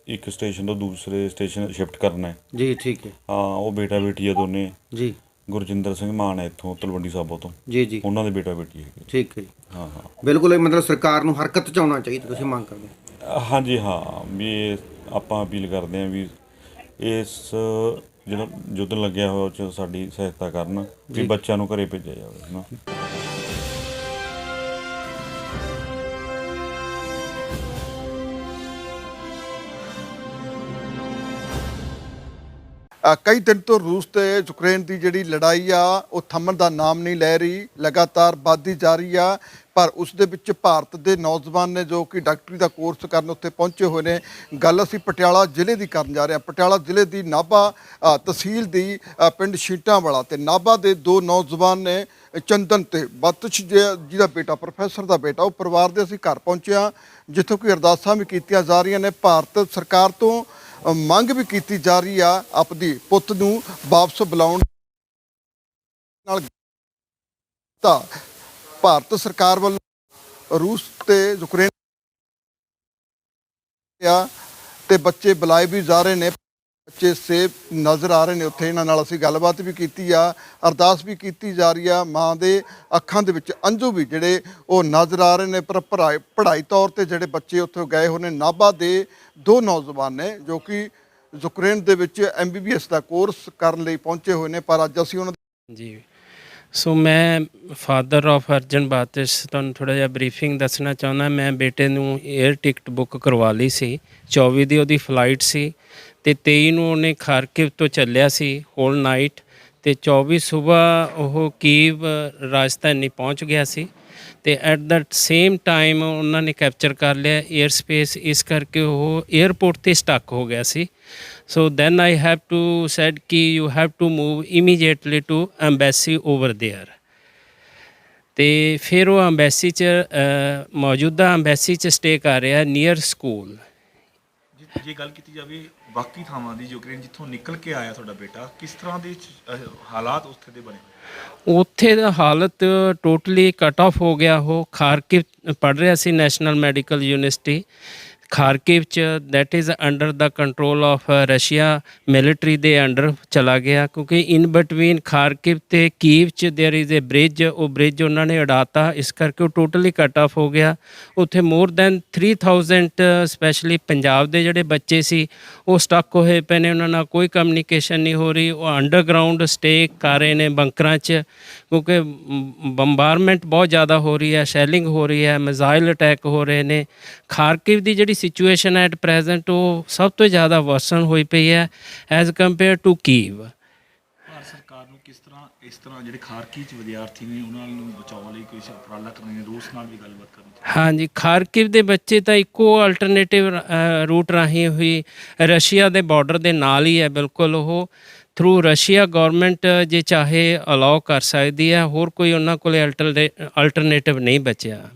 ਇੱਕ ਸਟੇਸ਼ਨ ਤੋਂ ਦੂਸਰੇ ਸਟੇਸ਼ਨ ਸ਼ਿਫਟ ਕਰਨਾ ਹੈ ਜੀ ਠੀਕ ਹੈ। ਹਾਂ, ਉਹ ਬੇਟਾ ਬੇਟੀ ਆ ਦੋਨੇ। ਜੀ। ਗੁਰਜਿੰਦਰ ਸਿੰਘ ਮਾਨ ਹੈ ਇੱਥੋਂ ਤਲਵੰਡੀ ਸਾਬੋ ਤੋਂ। ਜੀ ਜੀ। ਉਹਨਾਂ ਦੇ ਬੇਟਾ ਬੇਟੀ ਹੈਗੇ। ਠੀਕ ਹੈ ਜੀ। ਹਾਂ ਹਾਂ ਬਿਲਕੁਲ, ਮਤਲਬ ਸਰਕਾਰ ਨੂੰ ਹਰਕਤ 'ਚ ਆਉਣਾ ਚਾਹੀਦਾ, ਤੁਸੀਂ ਮੰਗ ਕਰਦੇ ਹੋ? ਹਾਂਜੀ ਹਾਂ, ਵੀ ਇਹ ਆਪਾਂ ਅਪੀਲ ਕਰਦੇ ਹਾਂ ਵੀ ਇਸ ਜਿਹੜਾ ਯੁੱਧ ਲੱਗਿਆ ਹੋਇਆ ਉਹ 'ਚ ਸਾਡੀ ਸਹਾਇਤਾ ਕਰਨ ਵੀ ਬੱਚਿਆਂ ਨੂੰ ਘਰੇ ਭੇਜਿਆ ਜਾਵੇ, ਹੈ ਨਾ। ਕਈ ਦਿਨ ਤੋਂ ਰੂਸ ਤੇ ਯੂਕਰੇਨ ਦੀ ਜਿਹੜੀ ਲੜਾਈ ਆ ਉਹ ਥੰਮਣ ਦਾ ਨਾਮ ਨਹੀਂ ਲੈ ਰਹੀ, ਲਗਾਤਾਰ ਵੱਧਦੀ ਜਾ ਰਹੀ ਆ। ਪਰ ਉਸ ਦੇ ਵਿੱਚ ਭਾਰਤ ਦੇ ਨੌਜਵਾਨ ਨੇ ਜੋ ਕਿ ਡਾਕਟਰੀ ਦਾ ਕੋਰਸ ਕਰਨ ਉੱਥੇ ਪਹੁੰਚੇ ਹੋਏ ਨੇ। ਗੱਲ ਅਸੀਂ ਪਟਿਆਲਾ ਜ਼ਿਲ੍ਹੇ ਦੀ ਕਰਨ ਜਾ ਰਹੇ ਹਾਂ। ਪਟਿਆਲਾ ਜ਼ਿਲ੍ਹੇ ਦੀ ਨਾਭਾ ਤਹਿਸੀਲ ਦੀ ਪਿੰਡ ਛੀਟਾਂ ਵਾਲਾ ਤੇ ਨਾਭਾ ਦੇ 2 ਨੌਜਵਾਨ ਨੇ, ਚੰਦਨ ਤੇ ਬਤਸ਼ ਜਿਹਦਾ ਬੇਟਾ ਪ੍ਰੋਫੈਸਰ ਦਾ ਬੇਟਾ। ਉਹ ਪਰਿਵਾਰ ਦੇ ਅਸੀਂ ਘਰ ਪਹੁੰਚੇ ਹਾਂ ਜਿੱਥੋਂ ਕਿ ਅਰਦਾਸਾਂ ਵੀ ਕੀਤੀਆਂ ਜਾ ਰਹੀਆਂ ਨੇ। ਭਾਰਤ ਸਰਕਾਰ ਤੋਂ ਮੰਗ ਵੀ ਕੀਤੀ ਜਾ ਰਹੀ ਆ ਆਪਦੀ ਪੁੱਤ ਨੂੰ ਵਾਪਸ ਬੁਲਾਉਣ ਨਾਲ। ਤਾਂ ਭਾਰਤ ਸਰਕਾਰ ਵੱਲੋਂ ਰੂਸ ਤੇ ਯੂਕਰੇਨ ਤੇ ਬੱਚੇ ਬੁਲਾਏ ਵੀ ਜਾ ਰਹੇ ਨੇ, ਬੱਚੇ ਸੇਫ ਨਜ਼ਰ ਆ ਰਹੇ ਨੇ ਉੱਥੇ। ਇਹਨਾਂ ਨਾਲ ਅਸੀਂ ਗੱਲਬਾਤ ਵੀ ਕੀਤੀ ਆ, ਅਰਦਾਸ ਵੀ ਕੀਤੀ ਜਾ ਰਹੀ ਆ। ਮਾਂ ਦੇ ਅੱਖਾਂ ਦੇ ਵਿੱਚ ਅੰਜੂ ਵੀ ਜਿਹੜੇ ਉਹ ਨਜ਼ਰ ਆ ਰਹੇ ਨੇ। ਪਰ ਪੜ੍ਹਾਈ ਤੌਰ ਤੇ ਜਿਹੜੇ ਬੱਚੇ ਉੱਥੇ ਗਏ ਹੋਏ ਨੇ, ਨਾਭਾ ਦੇ 2 ਨੌਜਵਾਨ ਨੇ ਜੋ ਕਿ ਯੂਕਰੇਨ ਦੇ ਵਿੱਚ MBBS ਦਾ ਕੋਰਸ ਕਰਨ ਲਈ ਪਹੁੰਚੇ ਹੋਏ ਨੇ। ਪਰ ਅੱਜ ਅਸੀਂ ਉਹਨਾਂ ਜੀ ਸੋ ਮੈਂ ਫਾਦਰ ਆਫ ਅਰਜਨ ਬਾਤਿਸ਼ ਤੁਹਾਨੂੰ ਥੋੜ੍ਹਾ ਜਿਹਾ ਬਰੀਫਿੰਗ ਦੱਸਣਾ ਚਾਹੁੰਦਾ। ਮੈਂ ਬੇਟੇ ਨੂੰ 에ਅਰ ਟਿਕਟ ਬੁੱਕ ਕਰਵਾ ਲਈ ਸੀ, 24 ਦੀ ਉਹਦੀ ਫਲਾਈਟ ਸੀ ਤੇ 23 ਨੂੰ ਉਹਨੇ ਖਾਰਕਿਵ ਤੋਂ ਚੱਲਿਆ ਸੀ ਹੋਲ ਨਾਈਟ ਤੇ 24 ਸਵੇਰ ਉਹ ਕੀਵ ਰਾਜਧਾਨੀ ਪਹੁੰਚ ਗਿਆ ਸੀ ਤੇ ਐਟ ਦਾ ਸੇਮ ਟਾਈਮ ਉਹਨਾਂ ਨੇ ਕੈਪਚਰ ਕਰ ਲਿਆ 에ਅਰ ਸਪੇਸ, ਇਸ ਕਰਕੇ ਉਹ 에ਅਰਪੋਰਟ 'ਤੇ ਸਟਕ ਹੋ ਗਿਆ ਸੀ। So then I have to said ਕਿ you have to move immediately to embassy over there. ਤੇ ਫਿਰ ਉਹ ਐਮਬੈਸੀ 'ਚ ਮੌਜੂਦਾ ਐਮਬੈਸੀ 'ਚ ਸਟੇ ਕਰ ਰਿਹਾ ਨੀਅਰ ਸਕੂਲ। ਜੇ ਗੱਲ ਕੀਤੀ ਜਾਵੇ ਬਾਕੀ ਥਾਵਾਂ ਦੀ, ਯੂਕਰੇਨ ਜਿੱਥੋਂ ਨਿਕਲ ਕੇ ਆਇਆ ਤੁਹਾਡਾ ਬੇਟਾ, ਕਿਸ ਤਰ੍ਹਾਂ ਦੇ ਹਾਲਾਤ ਉੱਥੇ ਦੇ ਬਣੇ? ਉੱਥੇ ਦਾ ਹਾਲਤ ਟੋਟਲੀ ਕੱਟ ਆਫ ਹੋ ਗਿਆ। ਉਹ ਖਾਰਕਿਵ ਪੜ੍ਹ ਰਿਹਾ ਸੀ, ਨੈਸ਼ਨਲ ਮੈਡੀਕਲ ਯੂਨੀਵਰਸਿਟੀ ਖਾਰਕਿਵ 'ਚ, that is under the control of Russia military ਦੇ ਅੰਡਰ ਚਲਾ ਗਿਆ ਕਿਉਂਕਿ ਇਨ ਬਿਟਵੀਨ ਖਾਰਕਿਵ ਤੇ ਕੀਵ 'ਚ ਦੇਅਰ ਇਜ਼ ਏ ਬ੍ਰਿਜ, ਉਹ ਬ੍ਰਿਜ ਉਹਨਾਂ ਨੇ ਉਡਾਤਾ, ਇਸ ਕਰਕੇ ਉਹ ਟੋਟਲੀ ਕੱਟ ਆਫ ਹੋ ਗਿਆ। ਉੱਥੇ ਮੋਰ ਦੈਨ 3000 ਸਪੈਸ਼ਲੀ ਪੰਜਾਬ ਦੇ ਜਿਹੜੇ ਬੱਚੇ ਸੀ ਉਹ ਸਟਕ ਹੋਏ ਪਏ ਨੇ, ਉਹਨਾਂ ਨਾਲ ਕੋਈ ਕਮਿਊਨੀਕੇਸ਼ਨ ਨਹੀਂ ਹੋ ਰਹੀ। ਉਹ ਅੰਡਰਗਰਾਊਂਡ ਸਟੇ ਕਰ ਰਹੇ ਨੇ ਬੰਕਰਾਂ 'ਚ ਕਿਉਂਕਿ ਬੰਬਾਰਮੈਂਟ ਬਹੁਤ ਜ਼ਿਆਦਾ ਹੋ ਰਹੀ ਹੈ, ਸ਼ੈਲਿੰਗ ਹੋ ਰਹੀ ਹੈ, ਮਿਜ਼ਾਈਲ ਅਟੈਕ ਹੋ ਰਹੇ ਨੇ। ਖਾਰਕਿਵ ਦੀ ਜਿਹੜੀ ਸਿਚੁਏਸ਼ਨ ਐਟ ਪ੍ਰੈਜ਼ੈਂਟ ਉਹ ਸਭ ਤੋਂ ਜ਼ਿਆਦਾ ਵਰਸਨ ਹੋਈ ਪਈ ਹੈ as compare to Kyiv. Bharat ਸਰਕਾਰ ਨੂੰ ਕਿਸ ਤਰ੍ਹਾਂ ਇਸ ਤਰ੍ਹਾਂ ਜਿਹੜੇ ਖਾਰਕੀ 'ਚ ਵਿਦਿਆਰਥੀ ਨੇ ਉਹਨਾਂ ਨੂੰ ਬਚਾਉਣ ਲਈ ਕੋਈ ਉਪਰਾਲਾ ਕਰਨਾ ਹੈ, ਰੂਸ ਨਾਲ ਵੀ ਗੱਲਬਾਤ ਕਰਨੀ? ਹਾਂਜੀ, ਖਾਰਕਿਵ ਦੇ ਬੱਚੇ ਤਾਂ ਇੱਕੋ ਅਲਟਰਨੇਟਿਵ ਰੂਟ ਰਾਹੀਂ ਹੋਈ ਰਸ਼ੀਆ ਦੇ ਬਾਰਡਰ ਦੇ ਨਾਲ ਹੀ ਹੈ ਬਿਲਕੁਲ। ਉਹ ਥਰੂ ਰਸ਼ੀਆ ਗੌਰਮੈਂਟ ਜੇ ਚਾਹੇ ਅਲਾਓ ਕਰ ਸਕਦੀ ਹੈ, ਹੋਰ ਕੋਈ ਉਹਨਾਂ ਕੋਲ ਅਲਟਰਨੇਟਿਵ ਨਹੀਂ ਬਚਿਆ।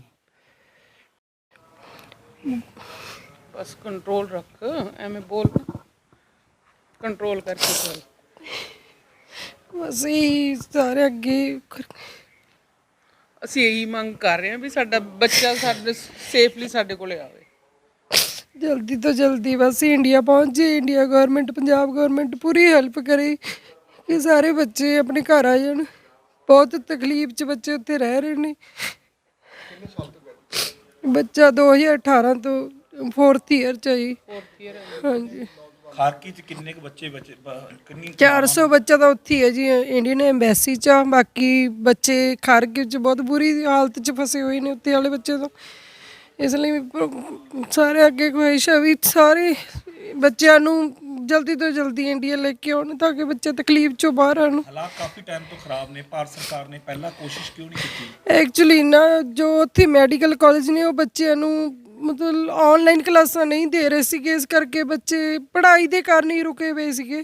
ਬਸ ਕੰਟਰੋਲ ਰੱਖ, ਐਵੇਂ ਬੋਲ, ਕੰਟਰੋਲ ਕਰਕੇ ਚੱਲ। ਅਸੀਂ ਸਾਰੇ ਅੱਗੇ ਅਸੀਂ ਇਹੀ ਮੰਗ ਕਰ ਰਹੇ ਹਾਂ ਵੀ ਸਾਡਾ ਬੱਚਾ ਸਾਡੇ ਸੇਫਲੀ ਸਾਡੇ ਕੋਲੇ ਆਵੇ, ਜਲਦੀ ਤੋਂ ਜਲਦੀ। ਬਸ ਇੰਡੀਆ ਪਹੁੰਚ ਜੇ, ਇੰਡੀਆ ਗਵਰਨਮੈਂਟ, ਪੰਜਾਬ ਗਵਰਨਮੈਂਟ ਪੂਰੀ ਹੈਲਪ ਕਰੇ ਕਿ ਸਾਰੇ ਬੱਚੇ ਆਪਣੇ ਘਰ ਆ ਜਾਣ। ਬਹੁਤ ਤਕਲੀਫ 'ਚ ਬੱਚੇ ਉੱਥੇ ਰਹਿ ਰਹੇ ਨੇ, ਬੱਚਾ 2018 ਤੋਂ 4th ਈਅਰ ਚ ਜੀ। ਹਾਂਜੀ ਖਾਰਕੀ ਚ ਕਿੰਨੇ ਕੁ ਬੱਚੇ ਕਿੰਨੀ 400 ਬੱਚਾ ਤਾਂ ਉੱਥੇ ਹੀ ਹੈ ਜੀ ਇੰਡੀਅਨ ਐਮਬੈਸੀ ਚ ਆ। ਬਾਕੀ ਬੱਚੇ ਖਾਰਕਿਵ ਚ ਬਹੁਤ ਬੁਰੀ ਹਾਲਤ ਚ ਫਸੇ ਹੋਏ ਨੇ ਉੱਥੇ ਵਾਲੇ ਬੱਚੇ ਤਾਂ। ਇਸ ਲਈ ਸਾਰੇ ਅੱਗੇ ਖੁਆਇਸ਼ ਹੈ ਵੀ ਸਾਰੇ ਬੱਚਿਆਂ ਨੂੰ ਜਲਦੀ ਤੋਂ ਜਲਦੀ ਇੰਡੀਆ ਲੈ ਕੇ ਆਉਣ ਤਾਂ ਕਿ ਬੱਚੇ ਤਕਲੀਫ ਚੋਂ ਬਾਹਰ ਆਉਣ। ਹਾਲਾਤ ਕਾਫੀ ਟਾਈਮ ਤੋਂ ਖਰਾਬ ਨੇ, ਭਾਰਤ ਸਰਕਾਰ ਨੇ ਪਹਿਲਾਂ ਕੋਸ਼ਿਸ਼ ਕਿਉਂ ਨਹੀਂ ਕੀਤੀ? ਐਕਚੁਅਲੀ ਨਾ ਜੋ ਉੱਥੇ ਮੈਡੀਕਲ ਕਾਲਜ ਨੇ ਉਹ ਬੱਚਿਆਂ ਨੂੰ ਮਤਲਬ ਆਨਲਾਈਨ ਕਲਾਸਾਂ ਨਹੀਂ ਦੇ ਰਹੇ ਸੀਗੇ, ਇਸ ਕਰਕੇ ਬੱਚੇ ਪੜ੍ਹਾਈ ਦੇ ਕਾਰਨ ਹੀ ਰੁਕੇ ਹੋਏ ਸੀਗੇ।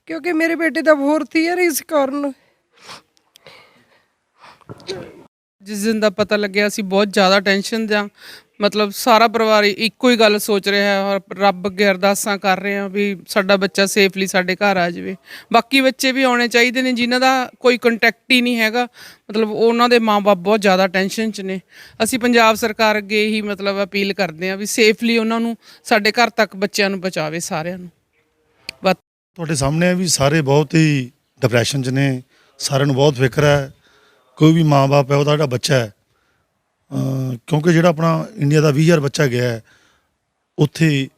ਕਿਉਂਕਿ ਮੇਰੇ ਬੇਟੇ ਦਾ 4th ਈਅਰ ਇਸ ਕਾਰਨ। ਜਿਸ ਦਿਨ ਦਾ ਪਤਾ ਲੱਗਿਆ ਅਸੀਂ ਬਹੁਤ ਜ਼ਿਆਦਾ ਟੈਨਸ਼ਨ ਜਾਂ ਮਤਲਬ ਸਾਰਾ ਪਰਿਵਾਰ ਇੱਕੋ ਹੀ ਗੱਲ ਸੋਚ ਰਿਹਾ ਹੈ ਔਰ ਰੱਬ ਅੱਗੇ ਅਰਦਾਸਾਂ ਕਰ ਰਹੇ ਹਾਂ ਵੀ ਸਾਡਾ ਬੱਚਾ ਸੇਫਲੀ ਸਾਡੇ ਘਰ ਆ ਜਾਵੇ। ਬਾਕੀ ਬੱਚੇ ਵੀ ਆਉਣੇ ਚਾਹੀਦੇ ਨੇ ਜਿਨ੍ਹਾਂ ਦਾ ਕੋਈ ਕੰਟੈਕਟ ਹੀ ਨਹੀਂ ਹੈਗਾ, ਮਤਲਬ ਉਹਨਾਂ ਦੇ ਮਾਂ-ਬਾਪ ਬਹੁਤ ਜ਼ਿਆਦਾ ਟੈਨਸ਼ਨ 'ਚ ਨੇ। ਅਸੀਂ ਪੰਜਾਬ ਸਰਕਾਰ ਅੱਗੇ ਹੀ ਮਤਲਬ ਅਪੀਲ ਕਰਦੇ ਹਾਂ ਵੀ ਸੇਫਲੀ ਉਹਨਾਂ ਨੂੰ ਸਾਡੇ ਘਰ ਤੱਕ ਬੱਚਿਆਂ ਨੂੰ ਪਹੁੰਚਾਵੇ ਸਾਰਿਆਂ ਨੂੰ। ਤੁਹਾਡੇ ਸਾਹਮਣੇ ਹੈ ਵੀ ਸਾਰੇ ਬਹੁਤ ਹੀ ਡਿਪਰੈਸ਼ਨ 'ਚ ਨੇ, ਸਾਰਿਆਂ ਨੂੰ ਬਹੁਤ ਫਿਕਰ ਹੈ। ਕੋਈ ਵੀ ਮਾਂ-ਬਾਪ ਹੈ ਉਹਦਾ ਜਿਹੜਾ ਬੱਚਾ ਹੈ ਕਿਉਂਕਿ ਜਿਹੜਾ ਆਪਣਾ ਇੰਡੀਆ ਦਾ 20,000 ਬੱਚਾ ਗਿਆ ਹੈ ਉੱਥੇ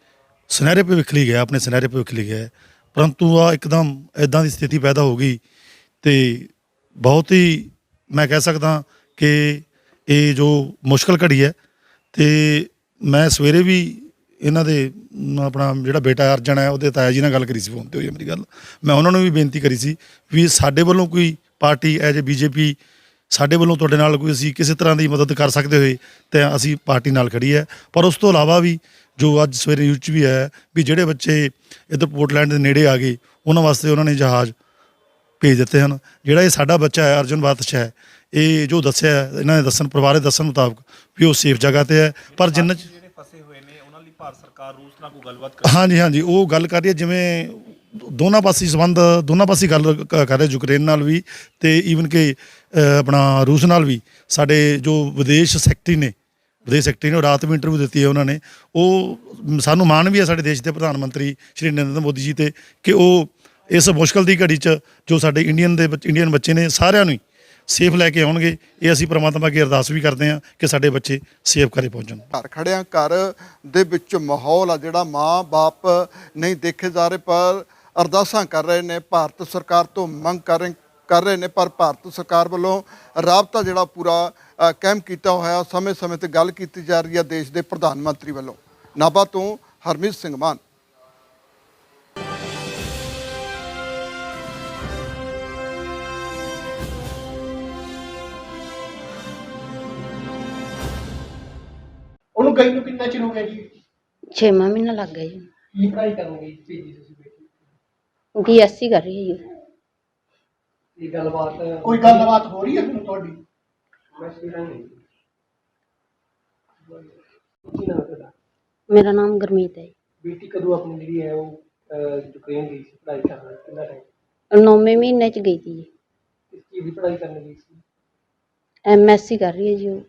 ਸੁਨਹਿਰੇ ਭਵਿੱਖ ਲਈ ਗਿਆ, ਆਪਣੇ ਸੁਨਹਿਰੇ ਭਵਿੱਖ ਲਈ ਗਿਆ, ਪਰੰਤੂ ਆ ਇੱਕਦਮ ਇੱਦਾਂ ਦੀ ਸਥਿਤੀ ਪੈਦਾ ਹੋ ਗਈ ਅਤੇ ਬਹੁਤ ਹੀ ਮੈਂ ਕਹਿ ਸਕਦਾ ਕਿ ਇਹ ਜੋ ਮੁਸ਼ਕਲ ਘੜੀ ਹੈ। ਅਤੇ ਮੈਂ ਸਵੇਰੇ ਵੀ ਇਹਨਾਂ ਦੇ ਆਪਣਾ ਜਿਹੜਾ ਬੇਟਾ ਅਰਜਨ ਹੈ ਉਹਦੇ ਤਾਇਆ ਜੀ ਨਾਲ ਗੱਲ ਕਰੀ ਸੀ, ਫੋਨ 'ਤੇ ਹੋਈ ਮੇਰੀ ਗੱਲ। ਮੈਂ ਉਹਨਾਂ ਨੂੰ ਵੀ ਬੇਨਤੀ ਕਰੀ ਸੀ ਵੀ ਸਾਡੇ ਵੱਲੋਂ ਕੋਈ ਪਾਰਟੀ ਐਜ ਏ BJP ਸਾਡੇ ਵੱਲੋਂ ਤੁਹਾਡੇ ਨਾਲ ਕੋਈ ਅਸੀਂ ਕਿਸੇ ਤਰ੍ਹਾਂ ਦੀ ਮਦਦ ਕਰ ਸਕਦੇ ਹੋਏ ਤਾਂ ਅਸੀਂ ਪਾਰਟੀ ਨਾਲ ਖੜੀ ਹੈ। ਪਰ ਉਸ ਤੋਂ ਇਲਾਵਾ ਵੀ ਜੋ ਅੱਜ ਸਵੇਰੇ ਨਿਊਜ਼ 'ਚ ਵੀ ਹੈ ਵੀ ਜਿਹੜੇ ਬੱਚੇ ਇੱਧਰ ਪੋਰਟਲੈਂਡ ਦੇ ਨੇੜੇ ਆ ਗਏ ਉਹਨਾਂ ਵਾਸਤੇ ਉਹਨਾਂ ਨੇ ਜਹਾਜ਼ ਭੇਜ ਦਿੱਤੇ ਹਨ। ਜਿਹੜਾ ਇਹ ਸਾਡਾ ਬੱਚਾ ਹੈ ਅਰਜਨ ਬਾਤਸ਼ ਹੈ, ਇਹ ਜੋ ਦੱਸਿਆ ਇਹਨਾਂ ਦੇ ਦੱਸਣ ਪਰਿਵਾਰ ਦੇ ਦੱਸਣ ਮੁਤਾਬਕ ਵੀ ਉਹ ਸੇਫ ਜਗ੍ਹਾ 'ਤੇ ਹੈ। ਪਰ ਜਿੰਨਾ ਜਿਹੜੇ ਫਸੇ ਹੋਏ ਨੇ ਉਹਨਾਂ ਲਈ ਭਾਰਤ ਸਰਕਾਰ ਰੂਸ ਨਾਲ ਕੋਈ ਗੱਲਬਾਤ ਕਰ? ਹਾਂਜੀ ਉਹ ਗੱਲ ਕਰ ਰਹੀ ਹੈ, ਜਿਵੇਂ ਦੋਨਾਂ ਪਾਸੇ ਸੰਬੰਧ ਦੋਨਾਂ ਪਾਸੇ ਗੱਲ ਕਰ ਰਹੇ ਯੂਕਰੇਨ ਨਾਲ ਵੀ ਅਤੇ ਈਵਨ ਕਿ ਆਪਣਾ ਰੂਸ ਨਾਲ ਵੀ। ਸਾਡੇ ਜੋ ਵਿਦੇਸ਼ ਸੈਕਟਰੀ ਨੇ ਉਹ ਰਾਤ ਵੀ ਇੰਟਰਵਿਊ ਦਿੱਤੀ ਹੈ ਉਹਨਾਂ ਨੇ। ਉਹ ਸਾਨੂੰ ਮਾਣ ਵੀ ਹੈ ਸਾਡੇ ਦੇਸ਼ ਦੇ ਪ੍ਰਧਾਨ ਮੰਤਰੀ ਸ਼੍ਰੀ ਨਰਿੰਦਰ ਮੋਦੀ ਜੀ 'ਤੇ ਕਿ ਉਹ ਇਸ ਮੁਸ਼ਕਲ ਦੀ ਘੜੀ 'ਚ ਜੋ ਸਾਡੇ ਇੰਡੀਅਨ ਬੱਚੇ ਨੇ ਸਾਰਿਆਂ ਨੂੰ ਹੀ ਸੇਫ ਲੈ ਕੇ ਆਉਣਗੇ। ਇਹ ਅਸੀਂ ਪ੍ਰਮਾਤਮਾ ਅੱਗੇ ਅਰਦਾਸ ਵੀ ਕਰਦੇ ਹਾਂ ਕਿ ਸਾਡੇ ਬੱਚੇ ਸੇਫ ਘਰੇ ਪਹੁੰਚਣ। ਘਰ ਖੜਿਆਂ ਘਰ ਦੇ ਵਿੱਚ ਮਾਹੌਲ ਆ ਜਿਹੜਾ ਮਾਂ ਬਾਪ ਨਹੀਂ ਦੇਖੇ ਜਾ ਰਹੇ, ਪਰ ਅਰਦਾਸਾਂ ਕਰ ਰਹੇ ਨੇ, ਭਾਰਤ ਸਰਕਾਰ ਤੋਂ ਮੰਗ ਕਰ ਰਹੇ ਨੇ। ਪਰ ਭਾਰਤ ਸਰਕਾਰ ਵੱਲੋਂ ਰਾਬਤਾ ਜਿਹੜਾ ਪੂਰਾ ਕਾਇਮ ਕੀਤਾ ਹੋਇਆ, ਸਮੇਂ-ਸਮੇਂ ਤੇ ਗੱਲ ਕੀਤੀ ਜਾ ਰਹੀ ਹੈ ਦੇਸ਼ ਦੇ ਪ੍ਰਧਾਨ ਮੰਤਰੀ ਵੱਲੋਂ। ਨਾਭਾ ਤੋਂ ਹਰਮੀਤ ਸਿੰਘ ਮਾਨ। ਉਹਨੂੰ ਗਈ ਨੂੰ ਕਿੰਨਾ ਚਿਰ ਹੋ ਗਿਆ ਜੀ? 6ਵਾਂ ਮਹੀਨਾ ਲੱਗ ਗਿਆ ਜੀ। ਕੀ ਪੜ੍ਹਾਈ ਕਰੋਗੇ ਭੇਜੀ ਤੁਸੀਂ ਬੇਟੀ? BSc ਕਰ ਰਹੀ ਹੈ ਜੀ। ਇਹ ਕੋਈ ਗੱਲਬਾਤ ਹੋ ਰਹੀ ਹੈ ਤੁਹਾਨੂੰ ਤੁਹਾਡੀ? ਕੀ ਨਾਮ ਹੈ ਤੁਹਾਡਾ? ਮੇਰਾ ਨਾਮ ਗੁਰਮੀਤ ਹੈ। ਬੇਟੀ ਕਦੋਂ ਆਪਣੀ ਜਿਹੜੀ ਹੈ ਉਹ ਯੂਕਰੇਨ ਗਈ ਸੀ ਪੜ੍ਹਾਈ ਕਰਨ? ਕਿੰਨਾ ਟਾਈਮ? 9ਵੇਂ ਮਹੀਨੇ ਚ ਗਈ ਸੀ ਜੀ। ਕਿਸ ਚੀਜ਼ ਦੀ ਪੜ੍ਹਾਈ ਕਰਨ ਗਈ ਸੀ? MSc ਕਰ ਰਹੀ ਹੈ ਜੀ ਉਹ।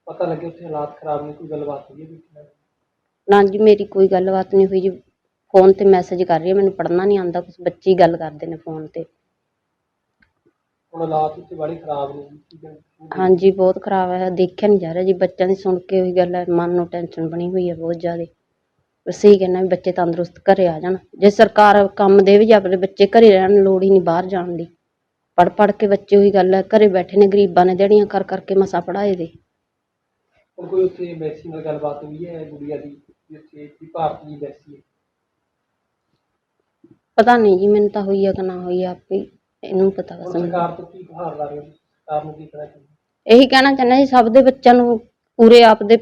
ਪਤਾ ਲੱਗਿਆ ਉੱਥੇ ਹਾਲਾਤ ਖਰਾਬ ਨੇ, ਕੋਈ ਗੱਲਬਾਤ ਹੋਈ ਹੈ ਬੇਟੀ ਨਾਲ? ਨਾ ਜੀ ਮੇਰੀ ਕੋਈ ਗੱਲਬਾਤ ਨਹੀਂ ਹੋਈ ਜੀ। ਫੋਨ ਤੇ ਮੈਸੇਜ ਕਰ ਰਹੀ ਹੈ, ਮੈਨੂੰ ਪੜ੍ਹਨਾ ਨਹੀਂ ਆਉਂਦਾ ਕੁਛ, ਬੱਚੇ ਹੀ ਗੱਲ ਕਰਦੇ ਨੇ ਫੋਨ ਤੇ। ਹੁਣ ਹਾਲਾਤ ਉੱਥੇ ਬੜੇ ਖਰਾਬ ਨੇ। ਹਾਂਜੀ ਬਹੁਤ ਖਰਾਬ ਹੈ, ਦੇਖਿਆ ਨਹੀਂ ਜਾ ਰਿਹਾ ਜੀ। ਬੱਚਿਆਂ ਦੀ ਸੁਣ ਕੇ ਉਹੀ ਗੱਲ ਹੈ, ਮਨ ਨੂੰ ਟੈਨਸ਼ਨ ਬਣੀ ਹੋਈ ਹੈ ਬਹੁਤ ਜ਼ਿਆਦਾ। ਬਸ ਇਹੀ ਕਹਿੰਦਾ ਵੀ ਬੱਚੇ ਤੰਦਰੁਸਤ ਘਰੇ ਆ ਜਾਣ। ਜੇ ਸਰਕਾਰ ਕੰਮ ਦੇ ਵੀ ਆਪਣੇ ਬੱਚੇ ਘਰੇ ਰਹਿਣ, ਲੋੜ ਹੀ ਨਹੀਂ ਬਾਹਰ ਜਾਣ ਦੀ। ਪੜ੍ਹ ਕੇ ਬੱਚੇ ਉਹੀ ਗੱਲ ਹੈ ਘਰੇ ਬੈਠੇ ਨੇ, ਗਰੀਬਾਂ ਨੇ ਦਿਹਾੜੀਆਂ ਕਰ ਕਰਕੇ ਮਸਾਂ ਪੜ੍ਹਾਏ ਦੇ। ਹੁਣ ਕੋਈ ਉੱਥੇ ਐਮਬੈਸੀ ਨਾਲ ਗੱਲਬਾਤ ਹੋਈ ਹੈ ਗੁੜੀਆ ਦੀ ਉੱਥੇ ਭਾਰਤ ਦੀ ਐਮਬੈਸੀ ਹੈ? ਪਤਾ ਨਹੀਂ ਜੀ ਮੈਨੂੰ ਤਾਂ ਹੋਈ ਆ ਕਿ ਨਾ ਹੋਈ ਆ, ਆਪੇ ਇਹਨੂੰ ਪਤਾ। ਬਸ ਸਰਕਾਰ ਤੋਂ ਕੀ ਗੁਹਾਰ ਲਾ ਰਹੇ ਹੋ? ਸਰਕਾਰ ਨੂੰ ਕੀ ਕਹਿਣਾ ਚਾਹੁੰਦੇ? ਇਹੀ ਕਹਿਣਾ ਚਾਹੁੰਦਾ ਜੀ ਸਭ ਦੇ ਬੱਚਿਆਂ ਨੂੰ ਪੂਰੇ ਆਪਦੇ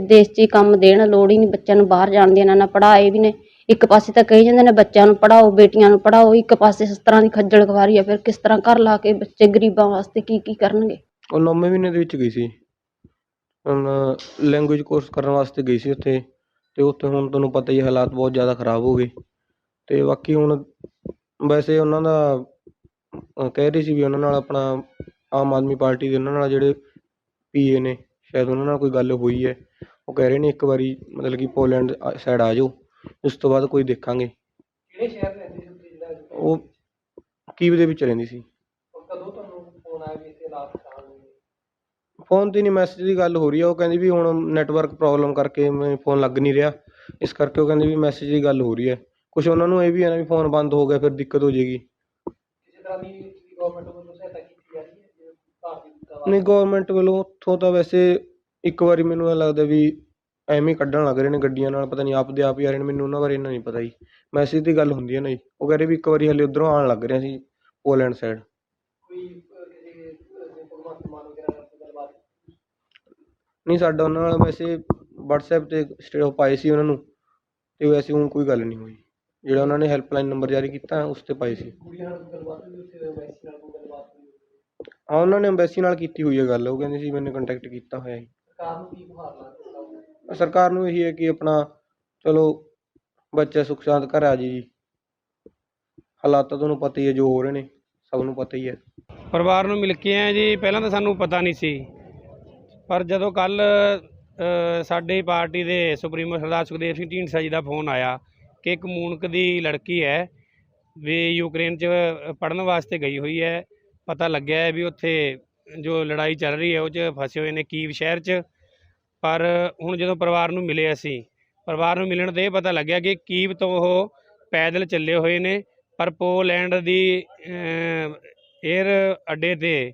ਦੇਸ਼ 'ਚ ਹੀ ਕੰਮ ਦੇਣ, ਲੋੜ ਹੀ ਨਹੀਂ ਬੱਚਿਆਂ ਨੂੰ ਬਾਹਰ ਜਾਣ ਦੀ। ਇਹਨਾਂ ਨਾਲ ਪੜ੍ਹਾਏ ਵੀ ਨੇ, ਇੱਕ ਪਾਸੇ ਤਾਂ ਕਹੀ ਜਾਂਦੇ ਨੇ ਬੱਚਿਆਂ ਨੂੰ ਪੜ੍ਹਾਓ, ਬੇਟੀਆਂ ਨੂੰ ਪੜ੍ਹਾਓ, ਇੱਕ ਪਾਸੇ ਇਸ ਤਰ੍ਹਾਂ ਦੀ ਖੱਜਲ ਖਵਾਰੀ ਆ, ਫਿਰ ਕਿਸ ਤਰ੍ਹਾਂ ਘਰ ਲਾ ਕੇ ਬੱਚੇ ਗਰੀਬਾਂ ਵਾਸਤੇ ਕੀ ਕਰਨਗੇ। ਉਹ 9ਵੇਂ ਮਹੀਨੇ ਦੇ ਵਿੱਚ ਗਈ ਸੀ, ਹੁਣ ਲੈਂਗੁਏਜ ਕੋਰਸ ਕਰਨ ਵਾਸਤੇ ਗਈ ਸੀ ਉੱਥੇ। ਅਤੇ ਉੱਥੇ ਹੁਣ ਤੁਹਾਨੂੰ ਪਤਾ ਹੀ ਹਾਲਾਤ ਬਹੁਤ ਜ਼ਿਆਦਾ ਖ਼ਰਾਬ ਹੋ ਗਏ। ਅਤੇ ਬਾਕੀ ਹੁਣ ਵੈਸੇ ਉਹਨਾਂ ਦਾ ਕਹਿ ਰਹੀ ਸੀ ਵੀ ਉਹਨਾਂ ਨਾਲ ਆਪਣਾ ਆਮ ਆਦਮੀ ਪਾਰਟੀ ਦੇ ਉਹਨਾਂ ਨਾਲ ਜਿਹੜੇ PA ਨੇ ਸ਼ਾਇਦ ਉਹਨਾਂ ਨਾਲ ਕੋਈ ਗੱਲ ਹੋਈ ਹੈ। ਉਹ ਕਹਿ ਰਹੇ ਨੇ ਇੱਕ ਵਾਰੀ ਮਤਲਬ ਕਿ ਪੋਲੈਂਡ ਸਾਈਡ ਆ ਜਾਓ, ਉਸ ਤੋਂ ਬਾਅਦ ਕੋਈ ਦੇਖਾਂਗੇ। ਕਿਹੜੇ ਸ਼ਹਿਰ ਰਹਿੰਦੇ ਸੀ? ਉਹ ਕੀਵ ਦੇ ਵਿੱਚ ਰਹਿੰਦੀ ਸੀ। ਕਦੋਂ ਤੁਹਾਨੂੰ ਫੋਨ ਆਇਆ ਵੀ ਇੱਥੇ ਹਾਲਾਤ ਖਰਾਬ ਨੇ? फ़ोन 'ਤੇ ਨਹੀਂ ਮੈਸੇਜ ਦੀ ਗੱਲ ਹੋ ਰਹੀ ਆ। ਉਹ ਕਹਿੰਦੀ ਵੀ ਹੁਣ ਨੈਟਵਰਕ ਪ੍ਰੋਬਲਮ ਕਰਕੇ ਮੈਂ ਫ਼ੋਨ ਲੱਗ ਨਹੀਂ ਰਿਹਾ, ਇਸ ਕਰਕੇ ਉਹ ਕਹਿੰਦੇ ਵੀ ਮੈਸੇਜ ਦੀ ਗੱਲ ਹੋ ਰਹੀ ਹੈ। ਕੁਛ ਉਹਨਾਂ ਨੂੰ ਇਹ ਵੀ ਹੈ ਨਾ ਵੀ ਫ਼ੋਨ ਬੰਦ ਹੋ ਗਿਆ ਫਿਰ ਦਿੱਕਤ ਹੋ ਜਾਏਗੀ। ਕਿਸੇ ਤਰ੍ਹਾਂ ਦੀ ਗਵਰਨਮੈਂਟ ਵੱਲੋਂ ਸਹਾਇਤਾ ਕੀਤੀ ਜਾ ਰਹੀ ਹੈ ਜਿਵੇਂ ਭਾਰਤੀ ਦੂਤਾਵਾਸ? ਨਹੀਂ, ਗੌਰਮੈਂਟ ਵੱਲੋਂ ਉੱਥੋਂ ਤਾਂ ਵੈਸੇ ਇੱਕ ਵਾਰੀ ਮੈਨੂੰ ਐਂ ਲੱਗਦਾ ਵੀ ਐਵੇਂ ਹੀ ਕੱਢਣ ਲੱਗ ਰਹੇ ਨੇ ਗੱਡੀਆਂ ਨਾਲ, ਪਤਾ ਨਹੀਂ ਆਪਦੇ ਆਪ ਹੀ ਆ ਰਹੇ ਨੇ। ਮੈਨੂੰ ਉਹਨਾਂ ਬਾਰੇ ਇੰਨਾ ਨਹੀਂ ਪਤਾ ਜੀ। ਮੈਸੇਜ ਦੀ ਗੱਲ ਹੁੰਦੀ ਹੈ ਨਾ ਜੀ। ਉਹ ਕਹਿ ਰਹੇ ਵੀ ਇੱਕ ਵਾਰੀ ਹਾਲੇ ਉੱਧਰੋਂ ਆਉਣ ਲੱਗ ਰਿਹਾ ਸੀ ਪੋਲੈਂਡ ਸਾਈਡ। ਕੋਈ ਕਿਸੇ ਭਗਵੰਤ ਮਾਨ ਵਗੈਰਾ ਨਾਲ ਗੱਲਬਾਤ? ਨਹੀਂ, ਸਾਡਾ ਉਹਨਾਂ ਨਾਲ ਵੈਸੇ ਵਟਸਐਪ 'ਤੇ ਉਹ ਪਾਏ ਸੀ ਉਹਨਾਂ ਨੂੰ, ਅਤੇ ਵੈਸੇ ਹੁਣ ਕੋਈ ਗੱਲ ਨਹੀਂ ਹੋਈ। ਜਿਹੜਾ ਉਹਨਾਂ ਨੇ ਹੈਲਪਲਾਈਨ ਨੰਬਰ ਜਾਰੀ ਕੀਤਾ ਉਸ 'ਤੇ ਪਾਏ ਸੀ। ਕੁੜੀਆਂ ਨਾਲ ਗੱਲਬਾਤ ਹੋਈ ਉੱਥੇ ਐਮਬੈਸੀ ਨਾਲ ਕੋਈ ਗੱਲਬਾਤ ਹੋਈ? ਹਾਂ, ਉਹਨਾਂ ਨੇ ਐਮਬੈਸੀ ਨਾਲ ਕੀਤੀ ਹੋਈ ਹੈ ਗੱਲ। ਉਹ ਕਹਿੰਦੇ ਸੀ ਮੈਨੂੰ ਕੰਟੈਕਟ ਕੀਤਾ ਹੋਇਆ ਜੀ। ਸਰਕਾਰ ਨੂੰ ਕੀ ਗੁਹਾਰ ਲਾ? ਸਰਕਾਰ ਨੂੰ ਇਹੀ ਹੈ ਕਿ ਆਪਣਾ ਚਲੋ ਬੱਚਾ ਸੁੱਖ ਸ਼ਾਂਤ ਘਰ ਆ ਜਾਏ ਜੀ। ਹਾਲਾਤ ਤਾਂ ਤੁਹਾਨੂੰ ਪਤਾ ਹੀ ਹੈ ਜੋ ਹੋ ਰਹੇ ਨੇ, ਸਭ ਨੂੰ ਪਤਾ ਹੀ ਹੈ। ਪਰਿਵਾਰ ਨੂੰ ਮਿਲ ਕੇ ਆਏ ਜੀ। ਪਹਿਲਾਂ ਤਾਂ ਸਾਨੂੰ ਪਤਾ ਨਹੀਂ ਸੀ, ਪਰ ਜਦੋਂ ਕੱਲ ਸਾਡੀ ਪਾਰਟੀ ਦੇ ਸੁਪਰੀਮੋ ਸਰਦਾਰ ਸੁਖਦੇਵ ਸਿੰਘ ਢੀਂਡਸਾ ਜੀ ਦਾ ਫੋਨ ਆਇਆ ਕਿ ਇੱਕ ਮੂਨਕ ਦੀ ਲੜਕੀ ਹੈ ਵੀ ਯੂਕਰੇਨ 'ਚ ਪੜ੍ਹਨ ਵਾਸਤੇ ਗਈ ਹੋਈ ਹੈ। ਪਤਾ ਲੱਗਿਆ ਹੈ ਵੀ ਉੱਥੇ ਜੋ ਲੜਾਈ ਚੱਲ ਰਹੀ ਹੈ ਉਹ 'ਚ ਫਸੇ ਹੋਏ ਨੇ ਕੀਵ ਸ਼ਹਿਰ 'ਚ। ਪਰ ਹੁਣ ਜਦੋਂ ਪਰਿਵਾਰ ਨੂੰ ਮਿਲੇ ਅਸੀਂ, ਪਰਿਵਾਰ ਨੂੰ ਮਿਲਣ 'ਤੇ ਇਹ ਪਤਾ ਲੱਗਿਆ ਕਿ ਕੀਵ ਤੋਂ ਉਹ ਪੈਦਲ ਚੱਲੇ ਹੋਏ ਨੇ, ਪਰ ਪੋਲੈਂਡ ਦੀ ਏਅਰ ਅੱਡੇ 'ਤੇ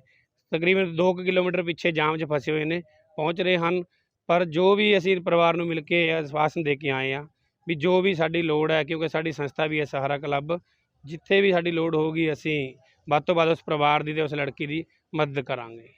ਤਕਰੀਬਨ 2 ਕਿਲੋਮੀਟਰ ਪਿੱਛੇ ਜਾਮ 'ਚ ਫਸੇ ਹੋਏ ਨੇ, ਪਹੁੰਚ ਰਹੇ ਹਨ। ਪਰ ਜੋ ਵੀ ਅਸੀਂ ਪਰਿਵਾਰ ਨੂੰ ਮਿਲ ਕੇ ਆਸ਼ਵਾਸਨ ਦੇ ਕੇ ਆਏ ਹਾਂ ਵੀ ਜੋ ਵੀ ਸਾਡੀ ਲੋੜ ਹੈ, ਕਿਉਂਕਿ ਸਾਡੀ ਸੰਸਥਾ ਵੀ ਹੈ ਸਹਾਰਾ ਕਲੱਬ, ਜਿੱਥੇ ਵੀ ਸਾਡੀ ਲੋੜ ਹੋਊਗੀ ਅਸੀਂ ਵੱਧ ਤੋਂ ਵੱਧ ਉਸ ਪਰਿਵਾਰ ਦੀ ਅਤੇ ਉਸ ਲੜਕੀ ਦੀ ਮਦਦ ਕਰਾਂਗੇ।